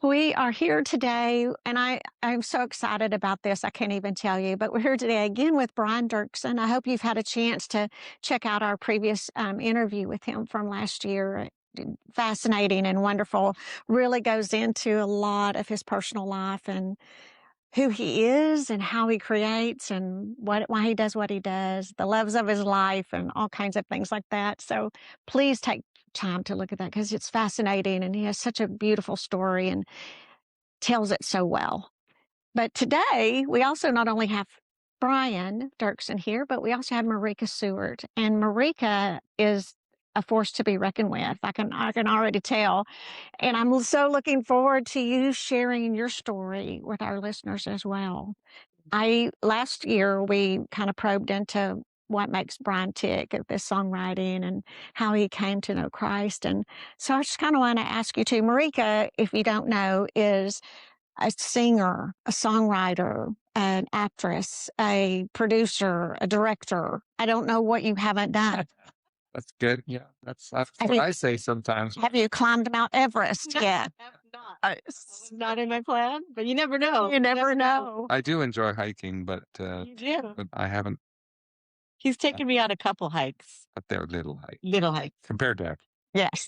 We are here today, and I'm so excited about this. I can't even tell you, but we're here today again with Brian Doerksen. I hope you've had a chance to check out our previous interview with him from last year. Fascinating and wonderful. Really goes into a lot of his personal life and who he is and how he creates and why he does what he does, the loves of his life, and all kinds of things like that. So please take time to look at that because it's fascinating, and he has such a beautiful story and tells it so well. But today, we also not only have Brian Doerksen here, but we also have Marika Siewert. And Marika is a force to be reckoned with. I can already tell. And I'm so looking forward to you sharing your story with our listeners as well. I last year we kind of probed into what makes Brian tick at this songwriting and how he came to know Christ. And so I just kind of want to ask you too. Marika, if you don't know, is a singer, a songwriter, an actress, a producer, a director. I don't know what you haven't done. That's good. Yeah, that's Have what you I say sometimes. have you climbed Mount Everest yet? I have not. It's Not in my plan, but you never know. You never know. I do enjoy hiking, but You do. I haven't. He's taken me on a couple hikes, But they're little hike little hikes. compared to. Yes.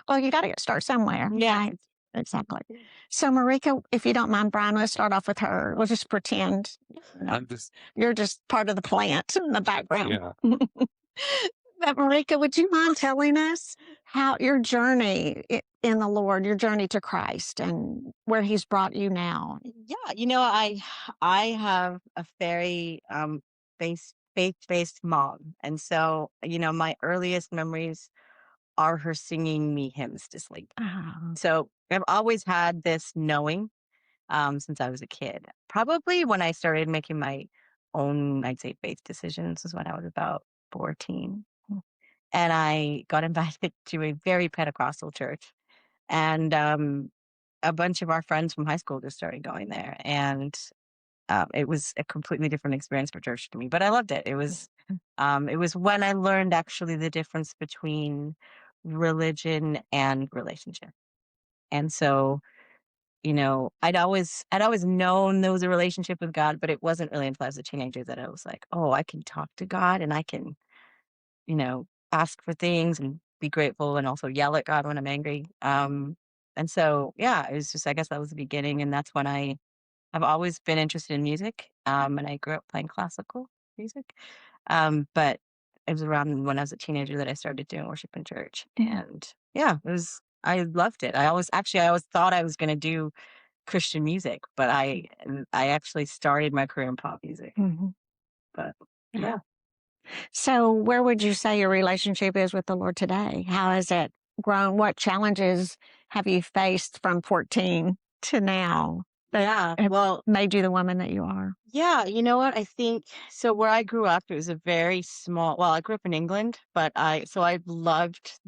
Well, you got to start somewhere. Yeah. Right? Exactly. So, Marika, if you don't mind, Brian, let's start off with her. We'll just pretend I'm just you're just part of the plant in the background. yeah. But Marika, would you mind telling us how your journey in the Lord, your journey to Christ, and where He's brought you now? Yeah, I have a very faith-based mom. And so, my earliest memories are her singing me hymns to sleep. Oh, So I've always had this knowing since I was a kid. Probably when I started making my own, I'd say, faith decisions was when I was about 14. And I got invited to a very Pentecostal church. And a bunch of our friends from high school just started going there. And it was a completely different experience for church to me, but I loved it. It was when I learned actually the difference between religion and relationship. And so, I'd always known there was a relationship with God, but it wasn't really until I was a teenager that I was like, oh, I can talk to God and I can, ask for things and be grateful and also yell at God when I'm angry. And so, yeah, it was just, I guess that was the beginning. And that's when I've always been interested in music. And I grew up playing classical music. But it was around when I was a teenager that I started doing worship in church. And yeah, I loved it. I always thought I was going to do Christian music, but I actually started my career in pop music. Mhm. But yeah. So, where would you say your relationship is with the Lord today? How has it grown? What challenges have you faced from 14 to now that Yeah. have Well, made you the woman that you are? yeah, you know what? I think so. Where I grew up, it was a very small. Well, I grew up in England, but I've loved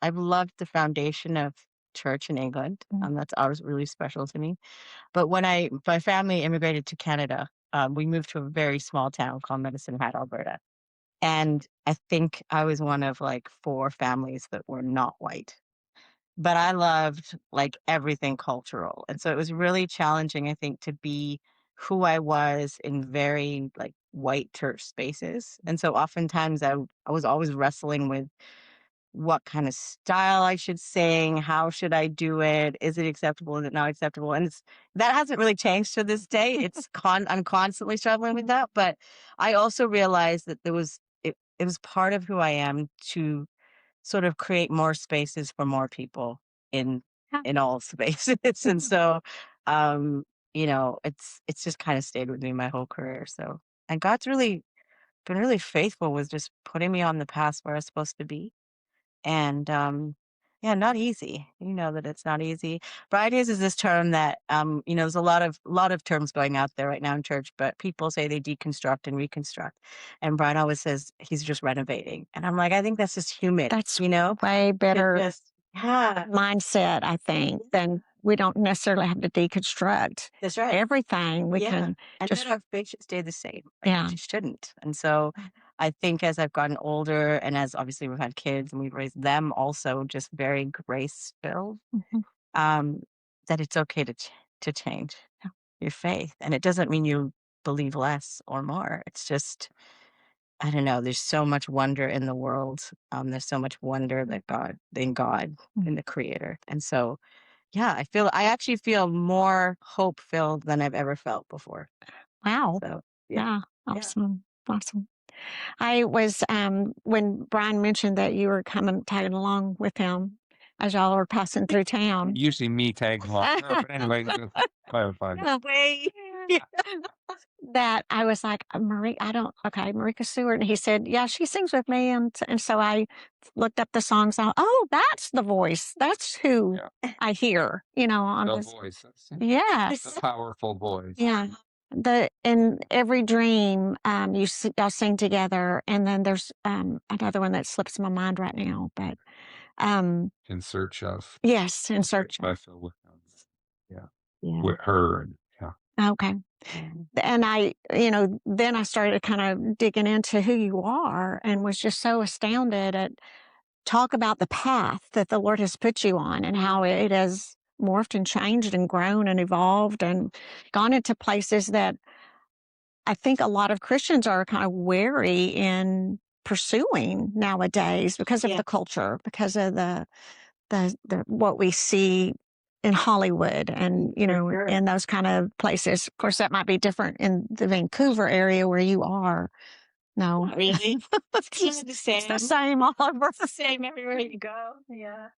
I've loved the foundation of church in England. That's always really special to me. But when my family immigrated to Canada, we moved to a very small town called Medicine Hat, Alberta, and I think I was one of like four families that were not white. But I loved like everything cultural. And so it was really challenging, I think, to be who I was in very like white church spaces. And so oftentimes I was always wrestling with what kind of style I should sing, how should I do it? Is it acceptable? Is it not acceptable? And that hasn't really changed to this day. I'm constantly struggling with that. But I also realized that it was part of who I am to sort of create more spaces for more people in Yeah. in all spaces. And so it's just kind of stayed with me my whole career. So and God's really been really faithful with just putting me on the path where I was supposed to be. And yeah, not easy. You know that it's not easy. Brian uses this term that there's a lot of terms going out there right now in church, but people say they deconstruct and reconstruct. And Brian always says he's just renovating. And I'm like, I think that's just human. That's you know? way better Yeah. mindset, I think, than we don't necessarily have to deconstruct That's right. everything. We Yeah. can And just, then our faith should stay the same. yeah. It shouldn't. And so I think as I've gotten older and as obviously we've had kids and we've raised them also just very grace filled, Mhm. um, that it's okay to change your faith, and it doesn't mean you believe less or more. It's just, I don't know. There's so much wonder in the world. There's so much wonder that God, in the Creator, and so yeah, I actually feel more hope filled than I've ever felt before. Wow. So yeah, Yeah. yeah. Awesome. Awesome. I was when Brian mentioned that you were coming tagging along with him as y'all were passing through town. Usually me tagging along. No, but anyway, just clarify. No way. That I was like, Marika Siewert. And he said, yeah, she sings with me. And so I looked up the songs. Oh, that's the voice. That's who I hear, on The this. voice. Yes. The powerful voice. Yeah. In every dream, y'all sing together. And then there's another one that slips my mind right now. But In search of. yes, in search by of. Phil Wickham. Yeah. Yeah. With her. And, yeah. Okay. And then I started kind of digging into who you are and was just so astounded at talk about the path that the Lord has put you on and how it has morphed and changed and grown and evolved and gone into places that I think a lot of Christians are kind of wary in pursuing nowadays because of the culture, because of the what we see in Hollywood and, in those kind of places. Of course, that might be different in the Vancouver area where you are. No. Not really. It's the same. It's the same all over. It's the same everywhere you go. Yeah.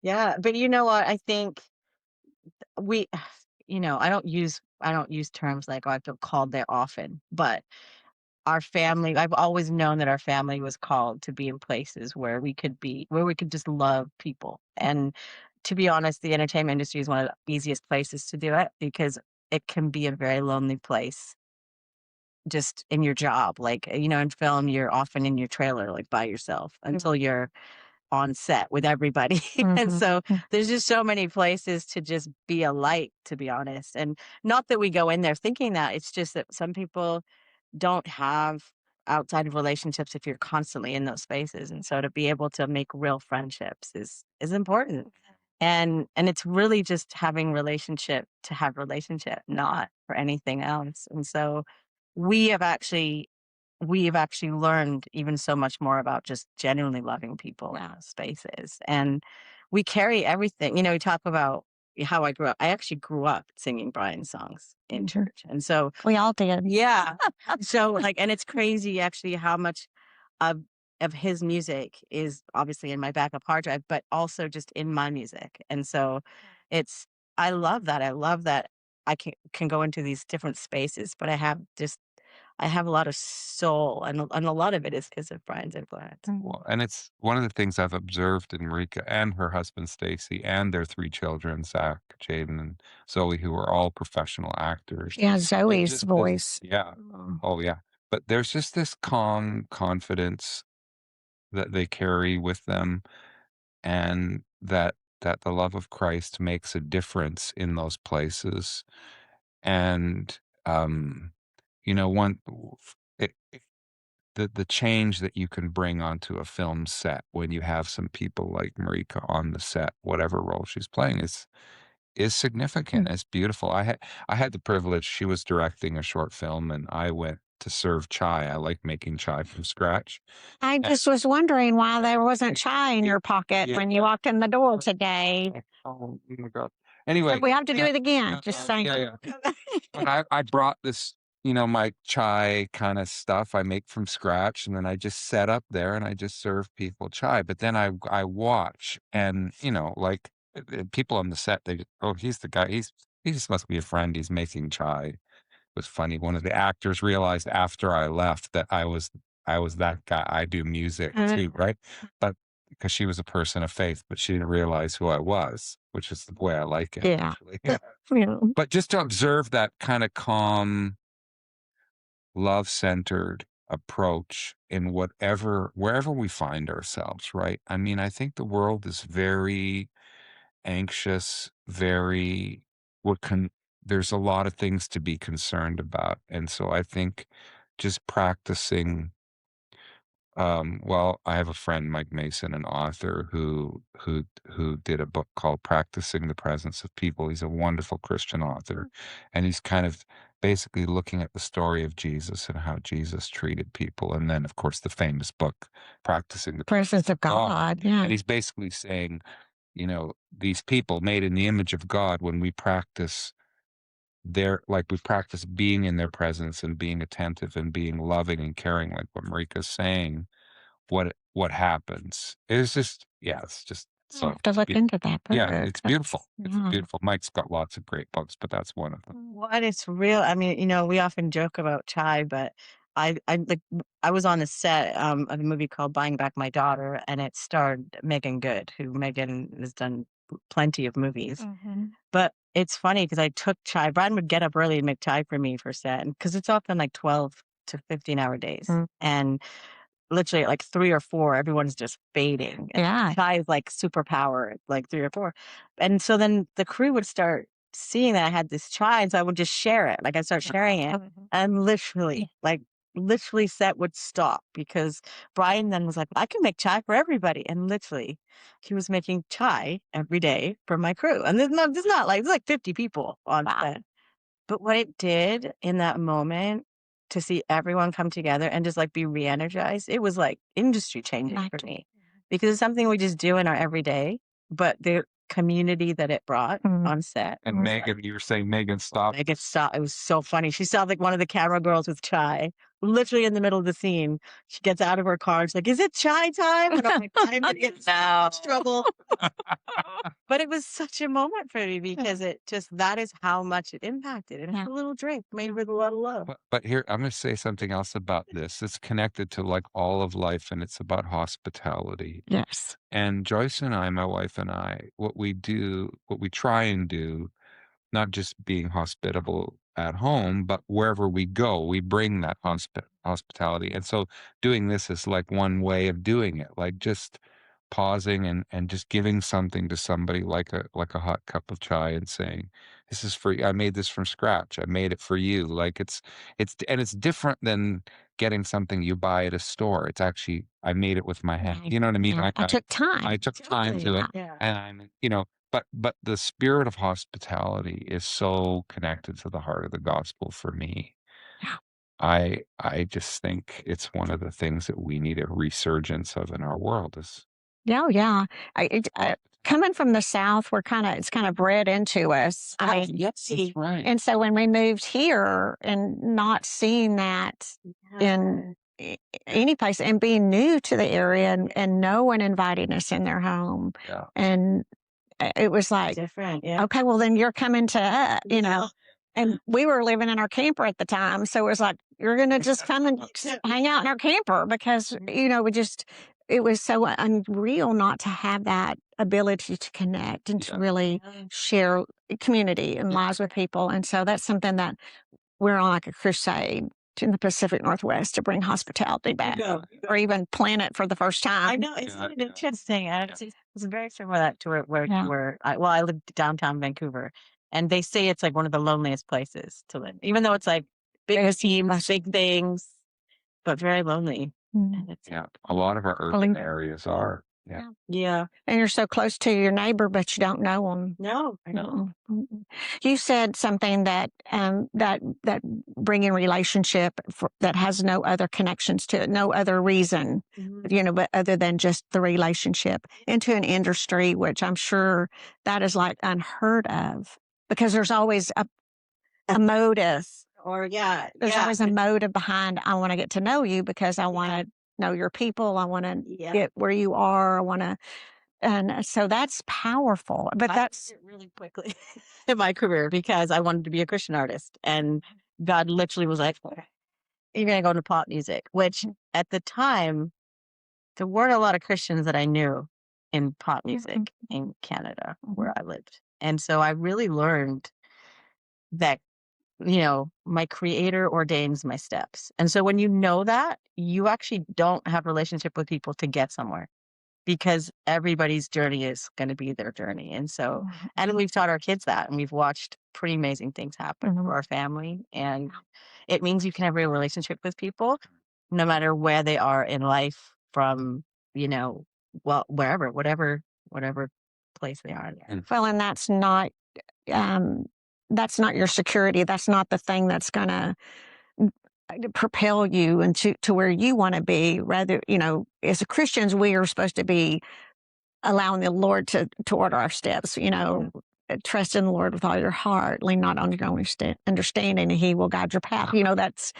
Yeah. But you know what? I think we, I don't use terms like, oh, I feel called there often, but our family, I've always known that our family was called to be in places where we could just love people. And to be honest, the entertainment industry is one of the easiest places to do it because it can be a very lonely place just in your job. Like, in film, you're often in your trailer, like by yourself until you're on set with everybody. And so there's just so many places to just be a light, to be honest. And not that we go in there thinking that, it's just that some people don't have outside of relationships if you're constantly in those spaces. And so to be able to make real friendships is important. And it's really just having relationship to have relationship, not for anything else. And so we have actually learned even so much more about just genuinely loving people in those spaces. And we carry everything. We talk about how I grew up. I actually grew up singing Brian's songs in church. And so We all did. yeah. So and it's crazy actually how much of his music is obviously in my backup hard drive, but also just in my music. And so I love that. I love that I can go into these different spaces, but I have a lot of soul, and a lot of it is because of Brian's influence. Well, and it's one of the things I've observed in Marika and her husband Stacy and their 3 children, Zach, Jaden, and Zoe, who are all professional actors. Yeah, Zoe's voice. Yeah. Oh, yeah. But there's just this calm confidence that they carry with them, and that the love of Christ makes a difference in those places. And one it, the change that you can bring onto a film set when you have some people like Marika on the set, whatever role she's playing, is significant. It's beautiful. I had the privilege. She was directing a short film, and I went to serve chai. I like making chai from scratch. I just was wondering why there wasn't chai in your pocket when you walked in the door today. Oh my God. Anyway, We have to do it again. Just saying. yeah. But I brought this, my chai kind of stuff I make from scratch, and then I just set up there and I just serve people chai. But then I watch, and people on the set, they just, oh, he's the guy. He just must be a friend. He's making chai. It was funny. One of the actors realized after I left that I was that guy. I do music too, right? But because she was a person of faith, but she didn't realize who I was, which is the way I like it. Yeah. Actually. Yeah. But just to observe that kind of calm, love-centered approach in wherever we find ourselves, right? I mean, I think the world is very anxious, there's a lot of things to be concerned about. And so I think just practicing Well, I have a friend, Mike Mason, an author who did a book called Practicing the Presence of People. He's a wonderful Christian author, and he's kind of basically looking at the story of Jesus and how Jesus treated people, and then, of course, the famous book, Practicing the Presence of God. Yeah. And he's basically saying, these people made in the image of God, when we practice we practice being in their presence and being attentive and being loving and caring, like what Marika's saying, what happens. It's just, yeah, it's just I'll so have to look into that book. yeah, it's beautiful. It's Yeah. beautiful. Mike's got lots of great books, but that's one of them. What it's real. I mean, we often joke about chai, but I was on the set of a movie called Buying Back My Daughter, and it starred Megan Good, who Megan has done plenty of movies. But it's funny because I took chai. Brian would get up early and make chai for me for set, because it's often like 12 to 15-hour days, and literally at like 3 or 4, everyone's just fading. Yeah. Chai is like superpower, like 3 or 4. And so then the crew would start seeing that I had this chai, and so I would just share it. Like I'd start sharing it, and literally set would stop, because Brian then was like, I can make chai for everybody. And literally he was making chai every day for my crew. And there's like 50 people on set. But what it did in that moment, to see everyone come together and just like be re-energized, it was like industry changing for me, because it's something we just do in our everyday, but the community that it brought on set. And Megan, you were saying Megan stopped. Megan stopped. It was so funny. She saw like one of the camera girls with chai, literally in the middle of the scene. She gets out of her car and she's like, "Is it chai time?" And I'm like, "I'm in trouble." But it was such a moment for me, because that is how much it impacted. And it's a little drink made with a lot of love. But here, I'm going to say something else about this. It's connected to like all of life, and it's about hospitality. Yes. And Joyce and I, my wife and I, what we try and do, not just being hospitable at home, but wherever we go, we bring that hospitality. And so doing this is like one way of doing it, like just pausing and just giving something to somebody, like a hot cup of chai, and saying, "This is for you. I made this from scratch. I made it for you." Like it's different than getting something you buy at a store. It's actually, I made it with my hand. You know what I mean? I took time. I took time to it. Yeah. And but the spirit of hospitality is so connected to the heart of the gospel for me. Yeah. I just think it's one of the things that we need a resurgence of in our world is. Yeah. Coming from the South, it's kind of bred into us. I mean, Yes, that's right. and so when we moved here and not seeing that in any place, and being new to the area, and no one inviting us in their home, Yeah. and it was like, Different. Yeah. okay, well then you're coming to us, and we were living in our camper at the time, so it was like, you're going to just come and hang out in our camper, because it was so unreal not to have that ability to connect and to really share community and lives with people. And so that's something that we're on like a crusade in the Pacific Northwest to bring hospitality back, or even plan it for the first time. I know, it's interesting. It's very similar to that, to where I live downtown Vancouver, and they say it's like one of the loneliest places to live, even though it's like big teams, big things, but very lonely. And a lot of our urban areas are. Yeah. And you're so close to your neighbor, but you don't know them. No. You said something that that bringing relationship that has no other connections to it, no other reason, but other than just the relationship, into an industry, which I'm sure that is like unheard of, because there's always a motive. There's always a motive behind, I want to get to know you because I want to know your people. I want to get where you are. And so that's powerful. But that's really quickly in my career, because I wanted to be a Christian artist, and God literally was like, "You're going to go into pop music," which at the time, there weren't a lot of Christians that I knew in pop music in Canada, where I lived. And so I really learned that my creator ordains my steps. And so when you know that, you actually don't have a relationship with people to get somewhere, because everybody's journey is going to be their journey. And so, and we've taught our kids that, and we've watched pretty amazing things happen for our family. And it means you can have a real relationship with people. no matter where they are in life from, well, wherever, whatever place they are there. Well, and um, that's not your security. That's not the thing that's going to propel you into to where you want to be. Rather, as Christians, we are supposed to be allowing the Lord to order our steps. Trust in the Lord with all your heart, lean not on your own understanding, and He will guide your path. That's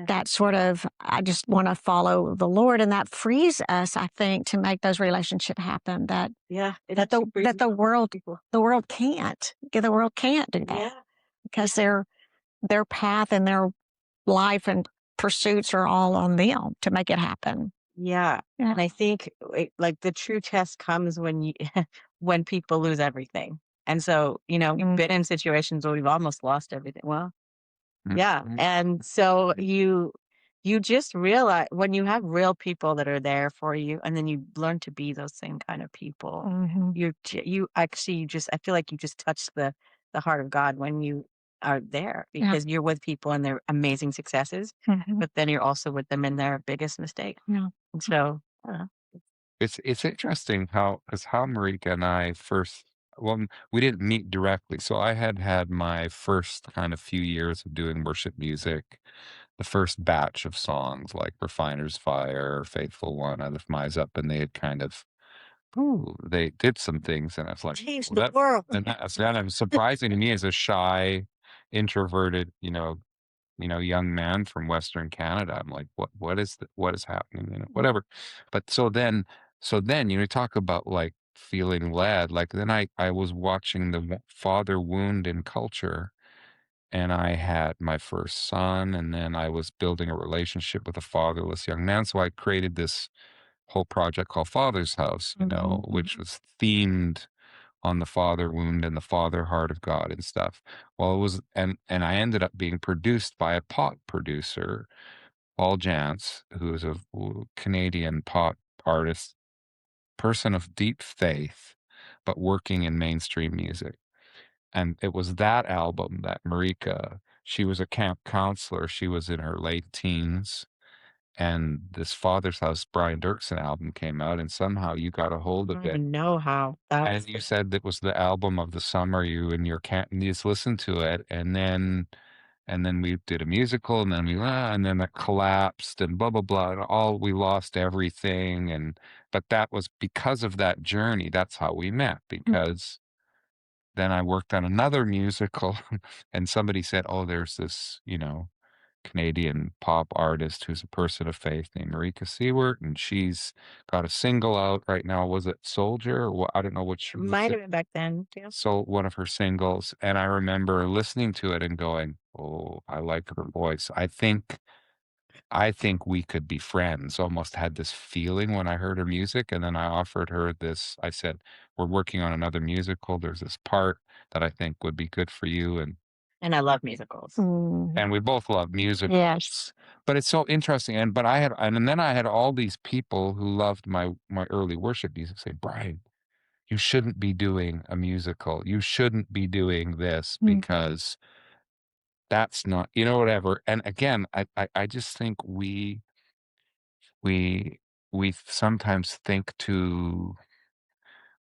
that sort of. I just want to follow the Lord, and that frees us, I think, to make those relationships happen. That the world can't. The world can't do that because their path and their life and pursuits are all on them to make it happen. Yeah. Yeah. And I think like the true test comes when when people lose everything. And so, been in situations where we've almost lost everything. Well, yeah. And so you just realize when you have real people that are there for you, and then you learn to be those same kind of people. I feel like you just touch the heart of God when you are there, because you're with people in their amazing successes, but then you're also with them in their biggest mistake. Yeah. And so, It's interesting because how Marika and I first, well, we didn't meet directly. So I had my first kind of few years of doing worship music, the first batch of songs like Refiner's Fire, Faithful One, I Lift My Eyes Up, and they had kind of, they did some things, and I was like, change well, the world. and that's kind of surprising to me as a shy, introverted, young man from Western Canada. I'm like, what is happening? Whatever. But so then, talk about like feeling led. Like then I was watching the father wound in culture, and I had my first son, and then I was building a relationship with a fatherless young man. So I created this whole project called Father's House, which was themed on the father wound and the father heart of God and stuff. Well, it was, and I ended up being produced by a pop producer, Paul Jantz, who is a Canadian pop artist, person of deep faith, but working in mainstream music. And it was that album that Marika, she was a camp counselor. She was in her late teens. And this Father's House Brian Doerksen album came out, and somehow you got a hold I of don't it. even know how. That And was you said that was the album of the summer. You and your cat, and you just listened to it, and then we did a musical, and then it collapsed, and blah blah blah, and we lost everything, but that was because of that journey. That's how we met, because then I worked on another musical, and somebody said, "Oh, there's this, Canadian pop artist who's a person of faith named Marika Siewert, and she's got a single out right now. Was it Soldier? Or I don't know which. might have been back then. Yeah. So one of her singles, and I remember listening to it and going, "Oh, I like her voice. I think we could be friends." Almost had this feeling when I heard her music, and then I offered her this. I said, "We're working on another musical. There's this part that I think would be good for you." And I love musicals. And we both love music. Yes. But it's so interesting. And then I had all these people who loved my early worship music say, "Brian, you shouldn't be doing a musical. You shouldn't be doing this because that's not, whatever." And again, I just think we sometimes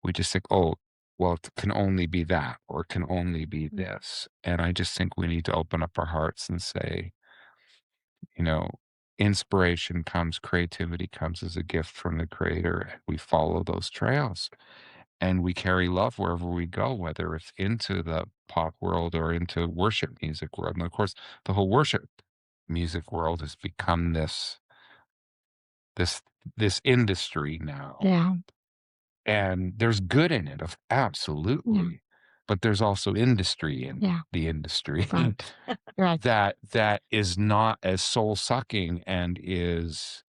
we just think, "Oh, well, it can only be that, or it can only be this." And I just think we need to open up our hearts and say, you know, inspiration comes, creativity comes as a gift from the creator, and we follow those trails. And we carry love wherever we go, whether it's into the pop world or into worship music world. And of course, the whole worship music world has become this industry now. Yeah. And there's good in it, of absolutely. But there's also industry in the industry. Right. Right. that is not as soul sucking and is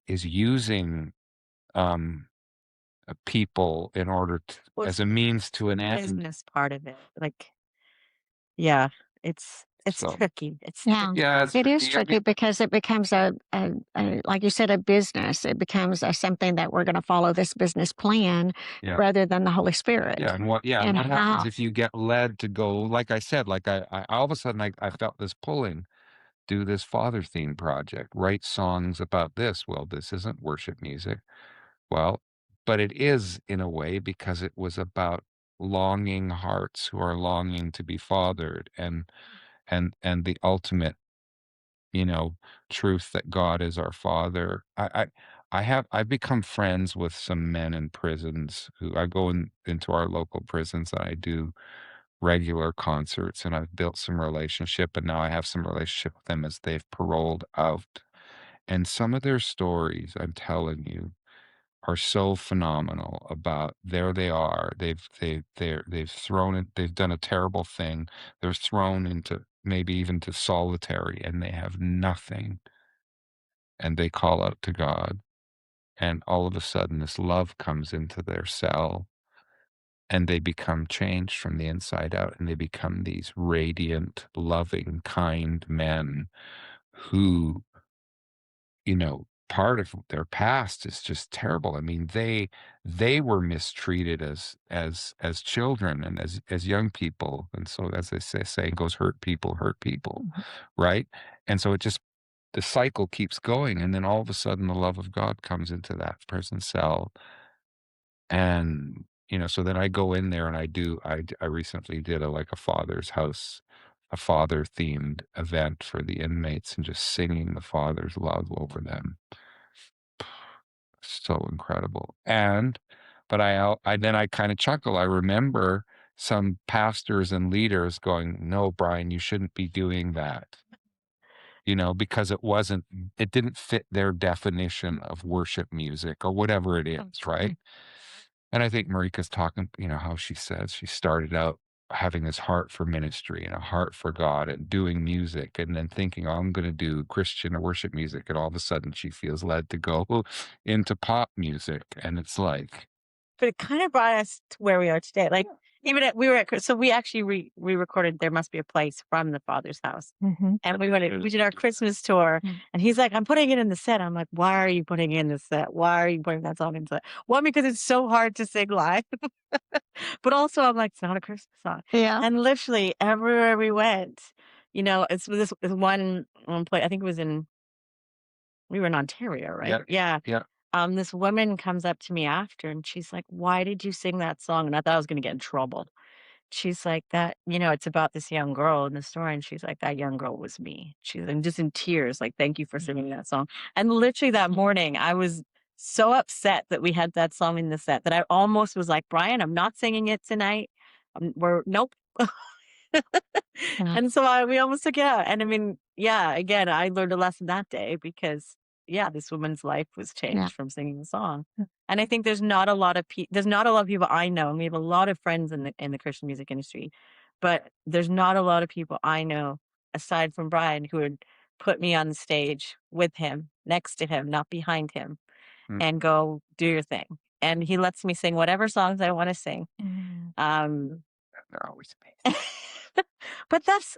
using people in order to, as a means to an end. Business part of it. Like, yeah, it's So, tricky. It's Yeah. yeah, It is tricky because it becomes a like you said, a business. It becomes something that we're going to follow this business plan rather than the Holy Spirit. Yeah, and what And happens how- if you get led to go, like I said, like I all of a sudden I felt this pulling do this father theme project, write songs about this. Well, this isn't worship music. Well, but it is in a way because it was about longing hearts who are longing to be fathered and the ultimate, you know, truth that God is our father. I've become friends with some men in prisons who I go into our local prisons and I do regular concerts, and I've built some relationship, and now I have some relationship with them as they've paroled out. And some of their stories, I'm telling you, are so phenomenal about there they are. They've thrown it, they've done a terrible thing. They're thrown into maybe even to solitary and they have nothing. And they call out to God. And all of a sudden this love comes into their cell and they become changed from the inside out and they become these radiant, loving, kind men who, you know, part of their past is just terrible. I mean, they were mistreated as children and as young people. And so as they say saying goes, hurt people, right? And so it just the cycle keeps going. And then all of a sudden the love of God comes into that person's cell. And, you know, so then I go in there and I recently did like a father's house, a father themed event for the inmates and just singing the father's love over them. So incredible. But I then I kind of chuckle. I remember some pastors and leaders going, "No, Brian, you shouldn't be doing that." You know, because it didn't fit their definition of worship music or whatever it is, right? And I think Marika's talking, you know, how she says she started out having this heart for ministry and a heart for God and doing music and then thinking, oh, I'm going to do Christian or worship music. And all of a sudden she feels led to go into pop music. And it's like, But it kind of brought us to where we are today. Like even we were at, so we actually re-recorded "There Must Be a Place" from the Father's House, and we did our Christmas tour. And he's like, "I'm putting it in the set." I'm like, "Why are you putting it in the set? Why are you putting that song in the set?" One, because it's so hard to sing live, but also I'm like, it's not a Christmas song. Yeah. And literally everywhere we went, you know, it's this one place. I think it was we were in Ontario, right? Yeah. yeah, This woman comes up to me after and she's like, "Why did you sing that song?" And I thought I was gonna get in trouble. She's like, "That, you know, it's about this young girl in the story." And she's like, "That young girl was me." She's like, just in tears, like, "Thank you for singing that song." And literally that morning, I was so upset that we had that song in the set that I almost was like, "Brian, I'm not singing it tonight. We're nope." Yeah. And so we almost took it out. And I mean, yeah, again, I learned a lesson that day because, yeah, this woman's life was Yeah. changed from singing the song. And I think there's not a lot of people I know, and we have a lot of friends in the Christian music industry, but there's not a lot of people I know aside from Brian who would put me on the stage with him, next to him, not behind him, Mm. and go, "Do your thing." And he lets me sing whatever songs I want to sing. they're always amazing. But that's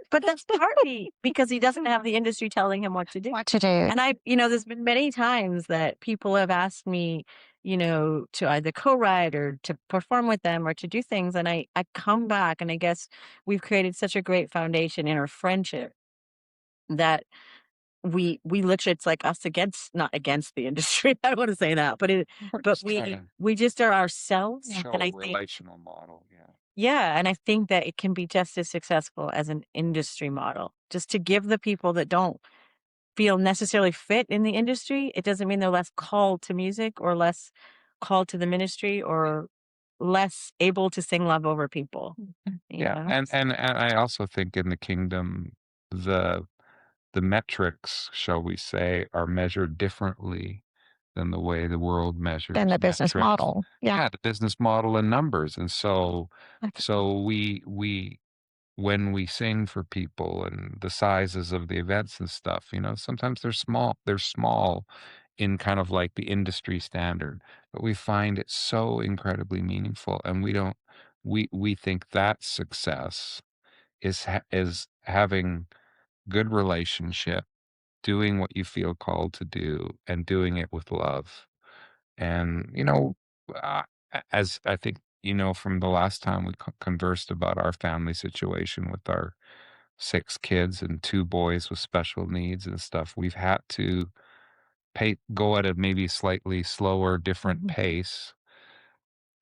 partly because he doesn't have the industry telling him what to do. What to do. And you know, there's been many times that people have asked me, you know, to either co-write or to perform with them or to do things. And I come back and I guess we've created such a great foundation in our friendship that we literally, it's like us against, not against the industry. I don't want to say that, but We're but just trying to we just are ourselves. show And a I think, relational model. Yeah. yeah, and I think that it can be just as successful as an industry model. Just to give the people that don't feel necessarily fit in the industry, it doesn't mean they're less called to music or less called to the ministry or less able to sing love over people. You Yeah. know? And I also think in the kingdom, the the metrics, shall we say, are measured differently than the way the world measures Than the business metrics. model. Yeah. Yeah, the business model and numbers. And so Okay. so we when we sing for people and the sizes of the events and stuff, you know, sometimes they're small. They're small in kind of like the industry standard, but we find it so incredibly meaningful, and we think that success is having good relationship, doing what you feel called to do, and doing it with love. And, you know, uh, as I think, you know, from the last time we conversed about our family situation with our 6 kids and 2 boys with special needs and stuff, we've had to go at a maybe slightly slower, different pace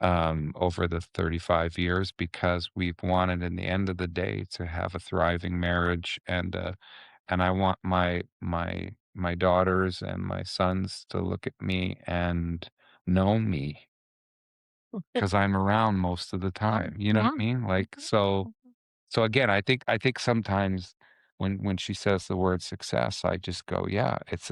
over the 35 years because we've wanted, in the end of the day, to have a thriving marriage, and I want my daughters and my sons to look at me and know me because I'm around most of the time. You know what I mean? Like, so again, I think sometimes when she says the word success, I just go, yeah, it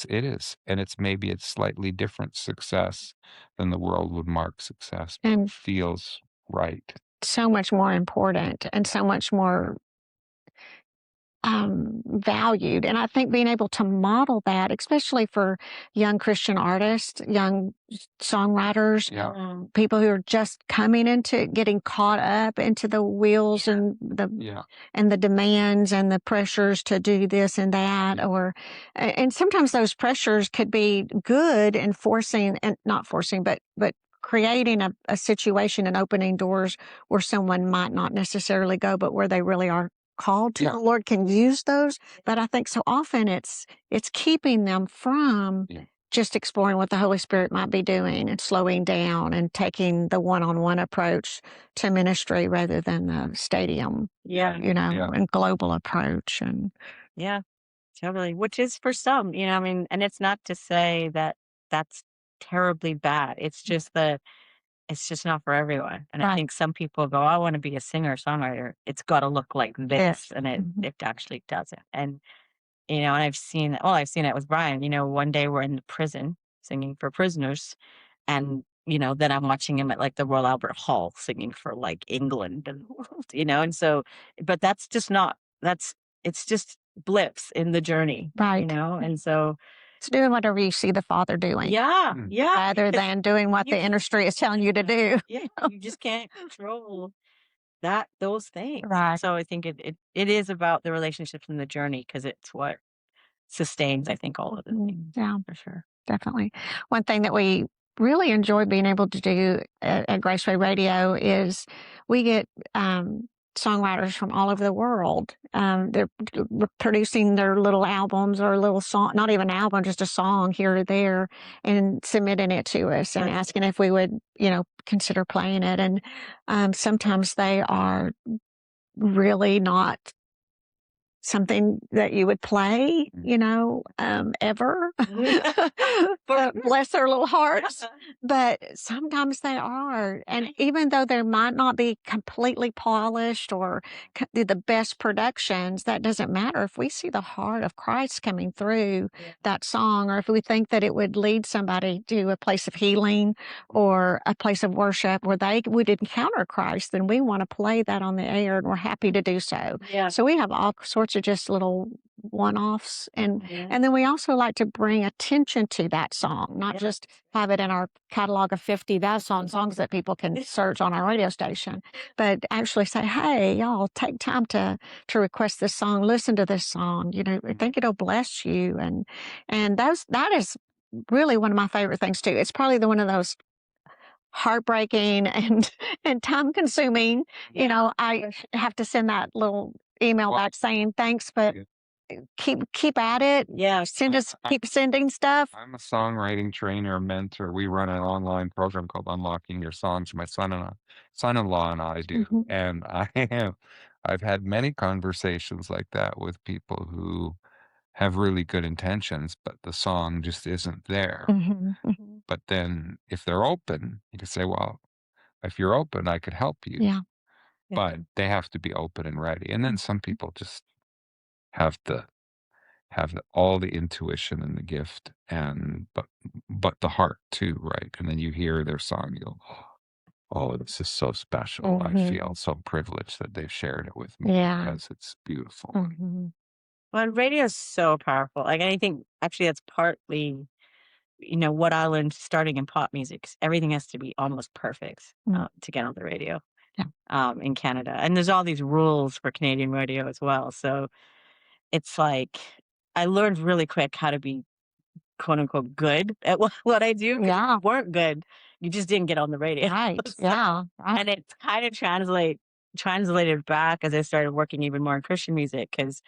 is, and maybe it's slightly different success than the world would mark success, but it And feels right. so much more important and so much more valued. And I think being able to model that, especially for young Christian artists, young songwriters, Yeah. people who are just coming into getting caught up into the wheels and Yeah. the demands and the pressures to do this and that, and sometimes those pressures could be good and forcing, and not forcing, but creating a situation and opening doors where someone might not necessarily go, but where they really are called to. Yeah. The Lord can use those, but I think so often it's keeping them from just exploring what the Holy Spirit might be doing and slowing down and taking the one-on-one approach to ministry rather than the stadium, and global approach. And Yeah, totally. Which is for some, I mean, and it's not to say that that's terribly bad. It's just not for everyone. And I think some people go, I want to be a singer songwriter. It's got to look like this. Yes. And it actually doesn't. And, and I've seen it with Brian. One day we're in the prison singing for prisoners. And, then I'm watching him at like the Royal Albert Hall singing for like England and the world, and so, but it's just blips in the journey, Right. and so. It's doing whatever you see the Father doing. Yeah. Yeah. Rather than doing what the industry is telling you to do. Yeah. You just can't control those things. Right. So I think it is about the relationships and the journey because it's what sustains, I think, all of the things. Yeah, for sure. Definitely. One thing that we really enjoy being able to do at Graceway Radio is we get songwriters from all over the world. They're producing their little albums or a little song, not even an album, just a song here or there, and submitting it to us and asking if we would, consider playing it. And sometimes they are really not something that you would play, ever. Bless their little hearts. But sometimes they are. And even though they might not be completely polished or the best productions, that doesn't matter. If we see the heart of Christ coming through that song, or if we think that it would lead somebody to a place of healing or a place of worship where they would encounter Christ, then we want to play that on the air, and we're happy to do so. Yeah. So we have all sorts of just little one-offs, and then we also like to bring attention to that song, not just have it in our catalog of 50 songs that people can search on our radio station, but actually say, hey, y'all, take time to request this song, listen to this song, I think it'll bless you. And that is really one of my favorite things too. It's probably one of those heartbreaking and time consuming. I have to send that little email back saying thanks, but keep at it. Yeah. Keep sending stuff. I'm a songwriting trainer, mentor. We run an online program called Unlocking Your Songs. My son-in-law and I do. And I've had many conversations like that with people who have really good intentions, but the song just isn't there. But then if they're open, you can say, well, if you're open, I could help you. Yeah. But they have to be open and ready. And then some people just have all the intuition and the gift, but the heart too, right? And then you hear their song, you go, oh, this is so special. I feel so privileged that they've shared it with me because it's beautiful. Well, radio is so powerful. Like, I think actually that's partly, what I learned starting in pop music. Everything has to be almost perfect to get on the radio in Canada. And there's all these rules for Canadian radio as well. So it's like I learned really quick how to be quote unquote good at what I do. If you weren't good, you just didn't get on the radio. Right. So, and it kind of translates translated back as I started working even more in Christian music, because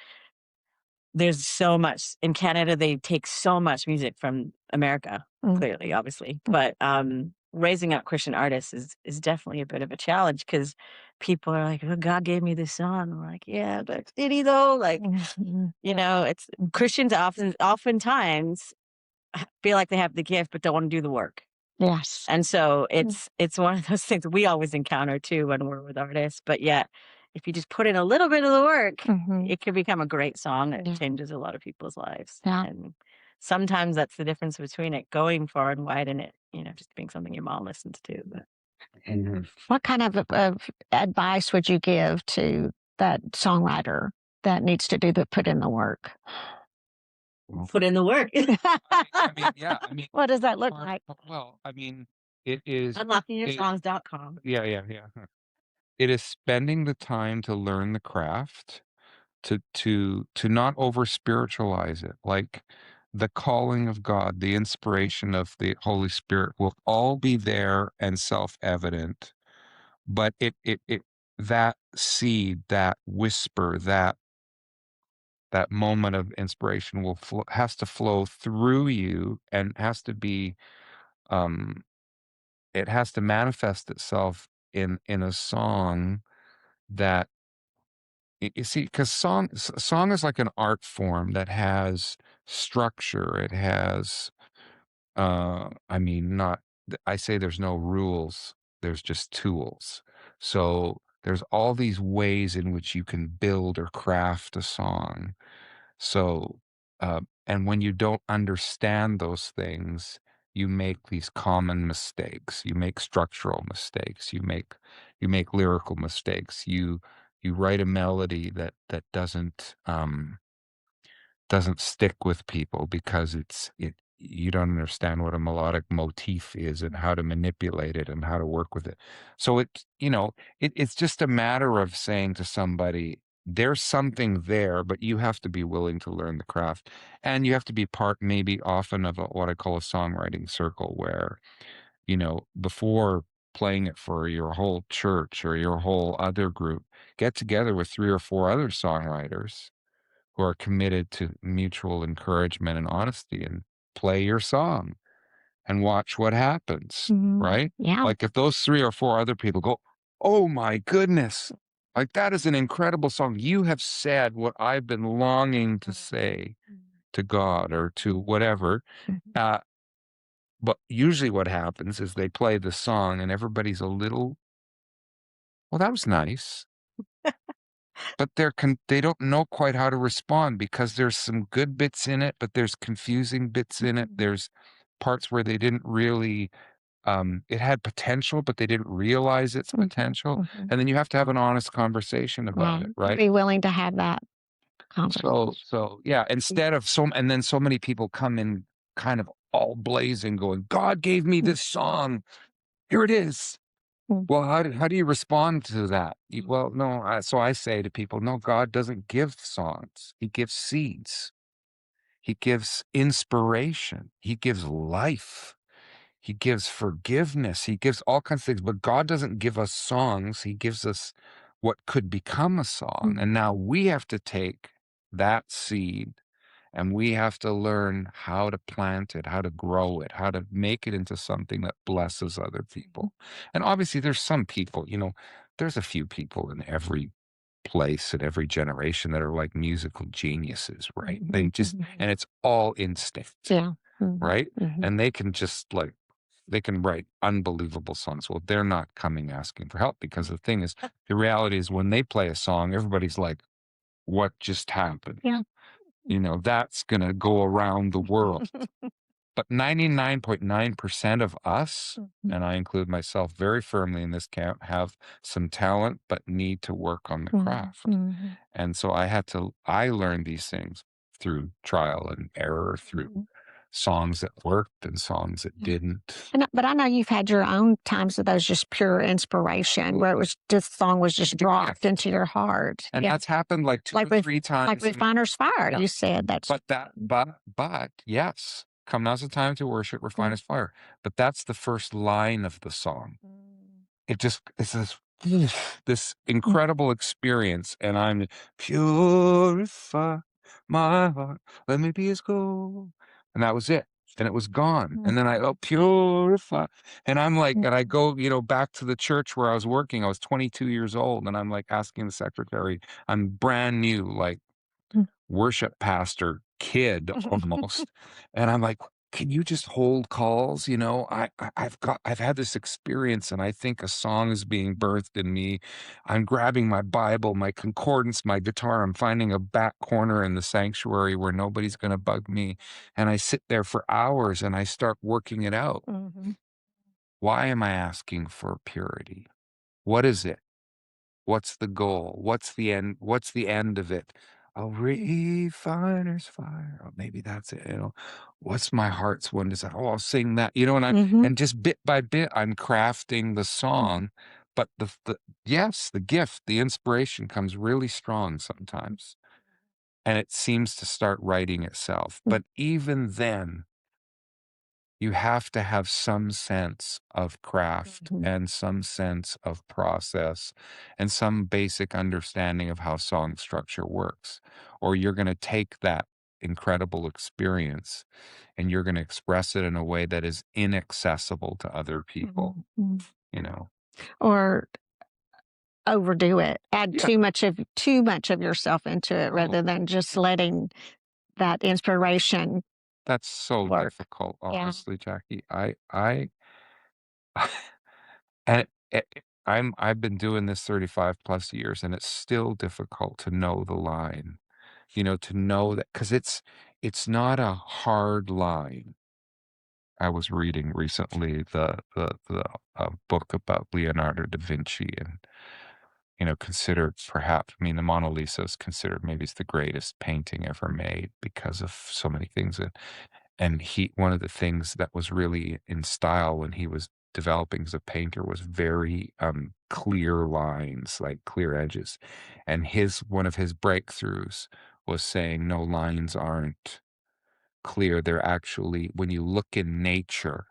there's so much in Canada. They take so much music from America, clearly, obviously, but raising up Christian artists is definitely a bit of a challenge, because people are like, "Oh, God gave me this song." I'm like, "Yeah, but did he though?" Like, it's Christians oftentimes feel like they have the gift but don't want to do the work. Yes. And so it's one of those things we always encounter too when we're with artists. But yet, if you just put in a little bit of the work, it can become a great song that changes a lot of people's lives. Yeah. And sometimes that's the difference between it going far and wide and it, just being something your mom listens to. But What kind of advice would you give to that songwriter that needs to put in the work? Put in the work. I mean, What does that look like? well, I mean, it is unlockingyoursongs.com. Yeah. It is spending the time to learn the craft, to not over spiritualize it. Like the calling of God, the inspiration of the Holy Spirit will all be there and self-evident. But it that seed, that whisper, that moment of inspiration has to flow through you, and has to be it has to manifest itself in a song that you see, because song is like an art form that has structure. It has I mean, not I say there's no rules, there's just tools. So there's all these ways in which you can build or craft a song. So and when you don't understand those things, you make these common mistakes. You make structural mistakes. You make lyrical mistakes. You write a melody that doesn't stick with people because you don't understand what a melodic motif is and how to manipulate it and how to work with it. So it's just a matter of saying to somebody, there's something there, but you have to be willing to learn the craft, and you have to be part, maybe often, of what I call a songwriting circle, where, before playing it for your whole church or your whole other group, get together with 3 or 4 other songwriters who are committed to mutual encouragement and honesty, and play your song and watch what happens, right? Yeah. Like if those 3 or 4 other people go, "Oh my goodness, like that is an incredible song. You have said what I've been longing to say to God," or to whatever. But usually what happens is they play the song and everybody's a little, "Well, that was nice." But they don't know quite how to respond, because there's some good bits in it, but there's confusing bits in it. There's parts where they didn't really, it had potential, but they didn't realize its potential. And then you have to have an honest conversation about it, right? Be willing to have that conversation. So yeah, instead of and then so many people come in kind of all blazing going, "God gave me this song. Here it is." Well, how do you respond to that? Well, no. So I say to people, no, God doesn't give songs. He gives seeds. He gives inspiration. He gives life. He gives forgiveness. He gives all kinds of things. But God doesn't give us songs. He gives us what could become a song. And now we have to take that seed, and we have to learn how to plant it, how to grow it, how to make it into something that blesses other people. And obviously there's some people, there's a few people in every place at every generation that are like musical geniuses, right? They just, and it's all instinct. Yeah. Right? And they can just they can write unbelievable songs. Well, they're not coming asking for help, because the thing is, the reality is, when they play a song, everybody's like, "What just happened?" Yeah. That's going to go around the world. But 99.9% of us, and I include myself very firmly in this camp, have some talent but need to work on the craft. And so I learned these things through trial and error, through songs that worked and songs that didn't. But I know you've had your own times of those just pure inspiration, where this song was just dropped into your heart. And that's happened like 2 or 3 times. Like Refiner's Fire, you said that's. But yes, "Come now's the time to worship, Refiner's Fire." But that's the first line of the song. It's this this incredible experience, and I'm purify my heart, let me be as gold, and that was it, and it was gone, and then I purify, and I'm like, and I go, back to the church where I was working. I was 22 years old, and I'm like asking the secretary, I'm brand new, like worship pastor kid almost. And I'm like, can you just hold calls? I've had this experience, and I think a song is being birthed in me. I'm grabbing my Bible, my concordance, my guitar. I'm finding a back corner in the sanctuary where nobody's going to bug me. And I sit there for hours and I start working it out. Why am I asking for purity? What is it? What's the goal? What's the end? What's the end of it? A refiner's fire. Oh, maybe that's it. What's my heart's one desire? Oh, I'll sing that. And just bit by bit, I'm crafting the song. But yes, the gift, the inspiration comes really strong sometimes, and it seems to start writing itself. But even then, you have to have some sense of craft and some sense of process and some basic understanding of how song structure works. Or you're going to take that incredible experience and you're going to express it in a way that is inaccessible to other people, Or overdo it, add Yeah. too much of yourself into it rather than just letting that inspiration. That's so Work. difficult, Yeah. honestly, Jackie. And I've been doing this 35 plus years, and it's still difficult to know the line, to know that, because it's not a hard line. I was reading recently the book about Leonardo da Vinci, and considered perhaps, I mean, the Mona Lisa is considered maybe it's the greatest painting ever made because of so many things. And one of the things that was really in style when he was developing as a painter was very clear lines, like clear edges. And one of his breakthroughs was saying, no, lines aren't clear. They're actually, when you look in nature,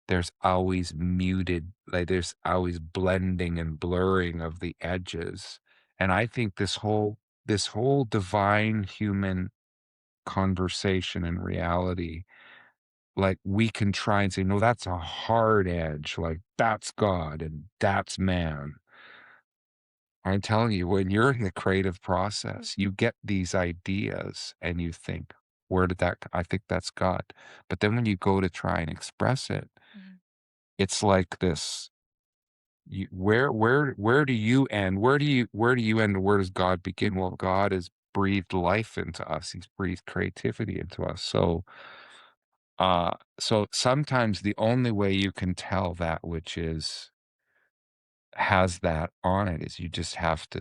there's always muted, like there's always blending and blurring of the edges. And I think this whole divine human conversation and reality, like we can try and say, no, that's a hard edge, like that's God and that's man. I'm telling you, when you're in the creative process, you get these ideas and you think, I think that's God. But then when you go to try and express it, it's like this. Where do you end? Where do you end? And where does God begin? Well, God has breathed life into us. He's breathed creativity into us. So sometimes the only way you can tell that which has that on it is you just have to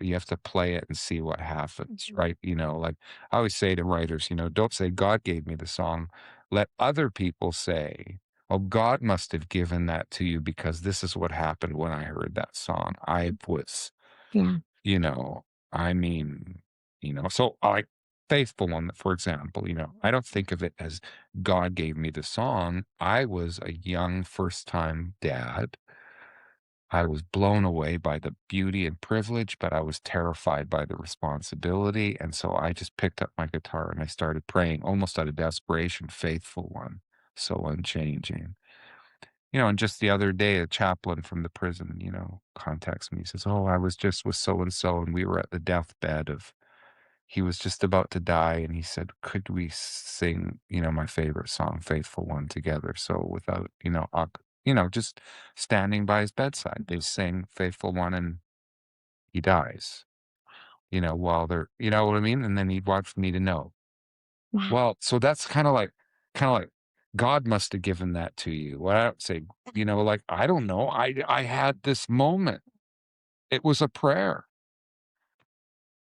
you have to play it and see what happens, right? Like I always say to writers, don't say God gave me the song. Let other people say, oh, God must have given that to you because this is what happened when I heard that song. I was, Yeah. I mean, so like Faithful One, for example, I don't think of it as God gave me the song. I was a young first-time dad. I was blown away by the beauty and privilege, but I was terrified by the responsibility. And so I just picked up my guitar and I started praying almost out of desperation, Faithful One, so unchanging. And just the other day, a chaplain from the prison, contacts me. He says, oh, I was just with so-and-so, and we were at the deathbed he was just about to die. And he said, could we sing, my favorite song, Faithful One, together? So without, just standing by his bedside, they sing Faithful One and he dies, while they're, you know what I mean? And then he'd watch Me to Know. Wow. Well, so that's kind of like God must have given that to you. Well, I don't say, like, I don't know. I had this moment. It was a prayer.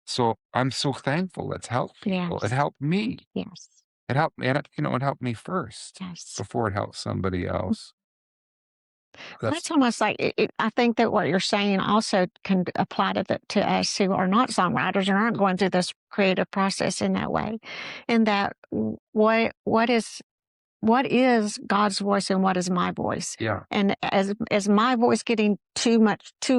So I'm so thankful it's helped people. It Yes. helped me. Yes. It helped me, and it helped me first Yes. before it helped somebody else. That's almost like I think that what you're saying also can apply to us who are not songwriters and aren't going through this creative process in that way. And that what what is God's voice and what is my voice? Yeah. And as my voice getting too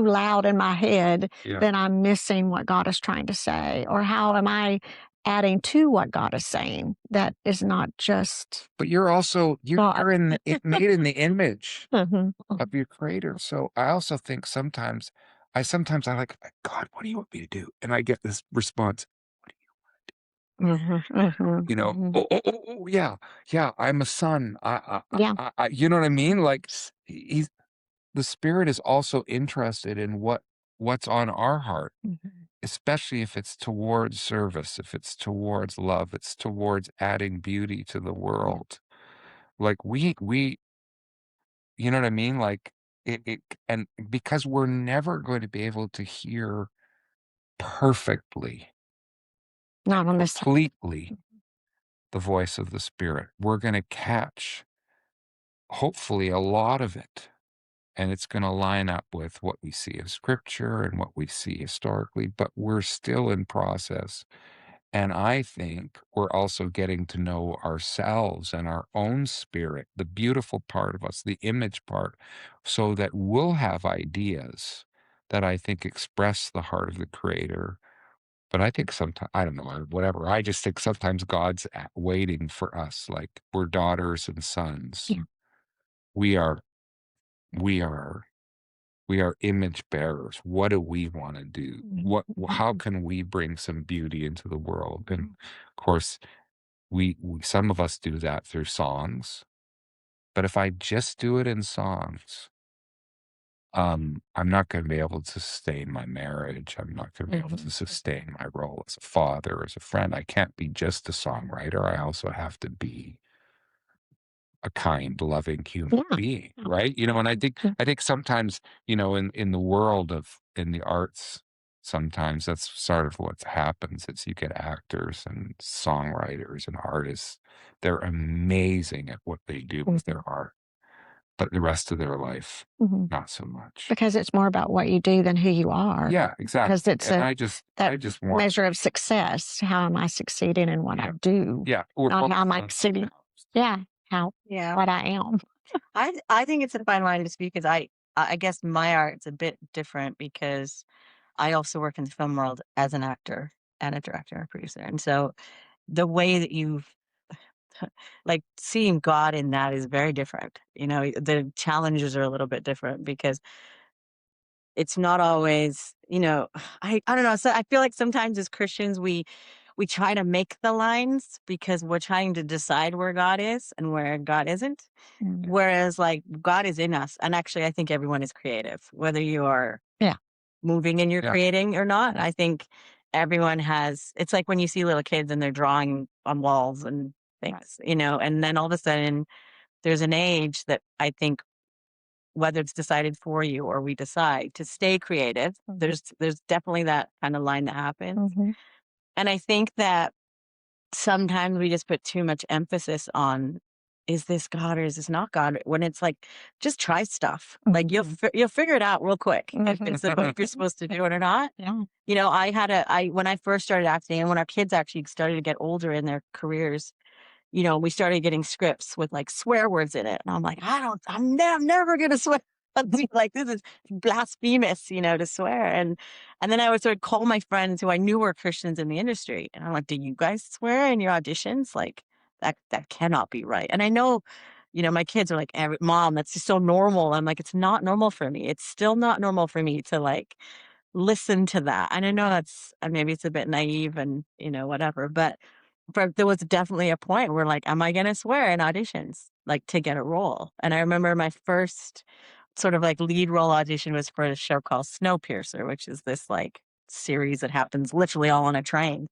loud in my head, Yeah. then I'm missing what God is trying to say. Or how am I adding to what God is saying that is not just But you're also, you God? are made in the image Mhm. of your creator. So I also think sometimes I like, God, what do you want me to do? And I get this response, Mhm, mhm, mhm. yeah, yeah, I'm a son. Yeah. You know what I mean? Like he's the spirit is also interested in what's on our heart, Mhm. especially if it's towards service, if it's towards love, it's towards adding beauty to the world. Like we, you know what I mean? Like and because we're never going to be able to hear perfectly, Not on this side. completely the voice of the spirit, we're going to catch hopefully a lot of it. And it's going to line up with what we see in scripture and what we see historically, but we're still in process. And I think we're also getting to know ourselves and our own spirit, the beautiful part of us, the image part, so that we'll have ideas that I think express the heart of the creator. But I think sometimes, I don't know, whatever. I just think sometimes God's waiting for us, like we're daughters and sons. Yeah. We are, we are we are image bearers. What do we want to do? How can we bring some beauty into the world? And of course, we some of us do that through songs. But if I just do it in songs, I'm not going to be able to sustain my marriage. I'm not going to be able to sustain my role as a father, as a friend. I can't be just a songwriter. I also have to be a kind, loving human Yeah. being, right? You know, and I think sometimes, you know, in the world of in the arts, sometimes that's sort of what happens. It's you get actors and songwriters and artists. They're amazing at what they do with their art, but the rest of their life, Mhm. not so much. Because it's more about what you do than who you are. Yeah, exactly. Because it's And that I just want, measure of success. How am I succeeding in what I yeah, do? yeah, we're Not both how am I sons. succeeding? Yeah. How Yeah. what I am. I think it's a fine line to speak because I guess my art's a bit different because I also work in the film world as an actor and a director and producer. And so the way that you've like seeing God in that is very different. You know, the challenges are a little bit different because it's not always, you know, I don't know. So I feel like sometimes as Christians we try to make the lines because we're trying to decide where God is and where God isn't. Mm. Whereas like God is in us. And actually I think everyone is creative, whether you are Yeah. moving and you're Yeah. creating or not. I think everyone has it's like when you see little kids and they're drawing on walls and things, you know, and then all of a sudden there's an age that I think whether it's decided for you or we decide to stay creative, there's definitely that kind of line that happens. Mhm. And I think that sometimes we just put too much emphasis on is this God or is this not God? When it's like, just try stuff. Like you'll figure it out real quick if it's if you're supposed to do it or not. Yeah. You know, I when I first started acting and when our kids actually started to get older in their careers, you know, we started getting scripts with like swear words in it. And I'm like, I'm never going to swear. Like, this is blasphemous, you know, to swear. And then I would sort of call my friends who I knew were Christians in the industry. And I'm like, do you guys swear in your auditions? Like, that cannot be right. And I know, you know, my kids are like, Mom, that's just so normal. I'm like, it's not normal for me. It's still not normal for me to like listen to that. And I know that's maybe it's a bit naive and, you know, whatever, but there was definitely a point where like, am I going to swear in auditions like to get a role? And I remember my first sort of like lead role audition was for a show called Snowpiercer, which is this like series that happens literally all on a train.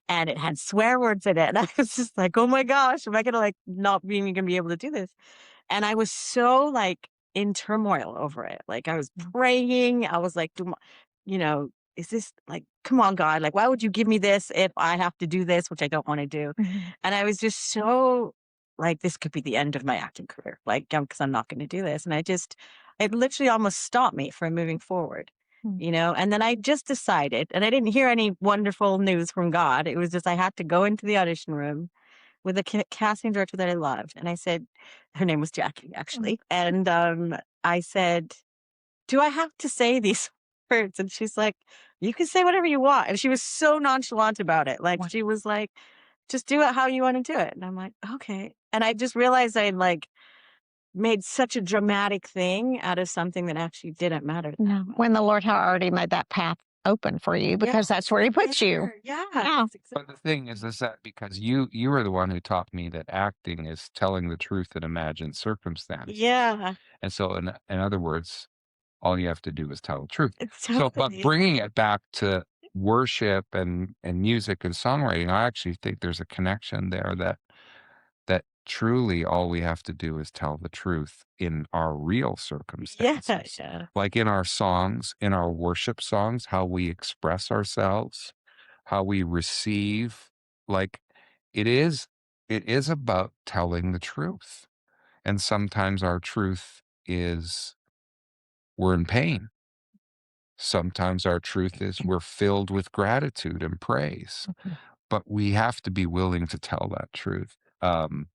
And it had swear words in it. And I was just like, oh my gosh, am I going to like not being going to be able to do this? And I was so like in turmoil over it. Like I was praying. I was like, you know, is this like, come on, God, like, why would you give me this if I have to do this, which I don't want to do? And I was just so like, this could be the end of my acting career, like, because I'm not going to do this. And it literally almost stopped me from moving forward, you know? And then I just decided, and I didn't hear any wonderful news from God. It was just, I had to go into the audition room with a casting director that I loved. And I said, her name was Jacque, actually. And I said, do I have to say these words? And she's like, you can say whatever you want. And she was so nonchalant about it. Like, she was like, just do it how you want to do it. And I'm like, okay. And I just realized I like made such a dramatic thing out of something that actually didn't matter. No, when the Lord had already made that path open for you, because that's where he puts you. Yeah. Yeah. But the thing is that because you were the one who taught me that acting is telling the truth in imagined circumstances. Yeah. And so, in other words, all you have to do is tell the truth. So, but Totally. bringing it back to worship and music and songwriting, I actually think there's a connection there that truly all we have to do is tell the truth in our real circumstances. Yeah. Like in our songs, in our worship songs, how we express ourselves, how we receive. Like it is about telling the truth. And sometimes our truth is we're in pain. Sometimes our truth is we're filled with gratitude and praise. But we have to be willing to tell that truth.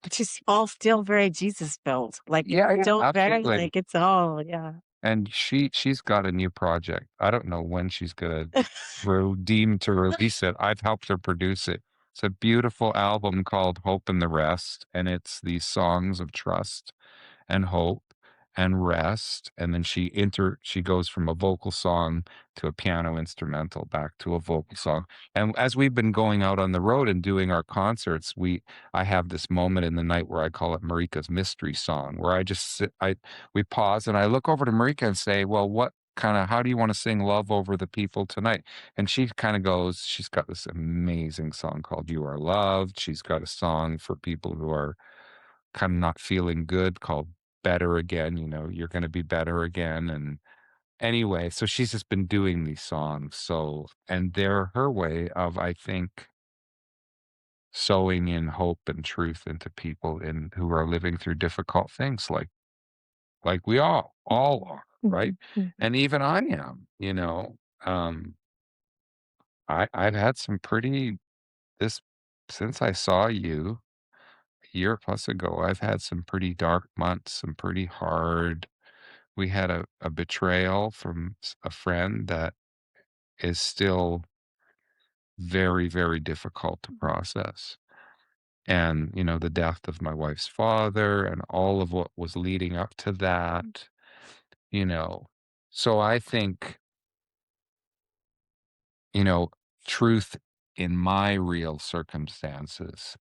Which is all still very Jesus filled. Like, Yeah, still very, absolutely. like, it's all, yeah. And she's got a new project. I don't know when she's gonna deem to release it. I've helped her produce it. It's a beautiful album called Hope and the Rest, and it's these songs of trust and hope and rest. And then she goes from a vocal song to a piano instrumental back to a vocal song. And as we've been going out on the road and doing our concerts, I have this moment in the night where I call it Marika's mystery song, where I just we pause and I look over to Marika and say, well, how do you want to sing love over the people tonight? And she kind of goes, she's got this amazing song called You Are Loved. She's got a song for people who are kind of not feeling good called Better Again. You're going to be better again. And anyway, so she's just been doing these songs. So, and they're her way of, I think, sowing in hope and truth into people who are living through difficult things like we all are, right? And even I am, I've had some since I saw you a year plus ago, I've had some pretty dark months, some pretty hard. We had a betrayal from a friend that is still very, very difficult to process. And, the death of my wife's father and all of what was leading up to that, So I think, truth in my real circumstances,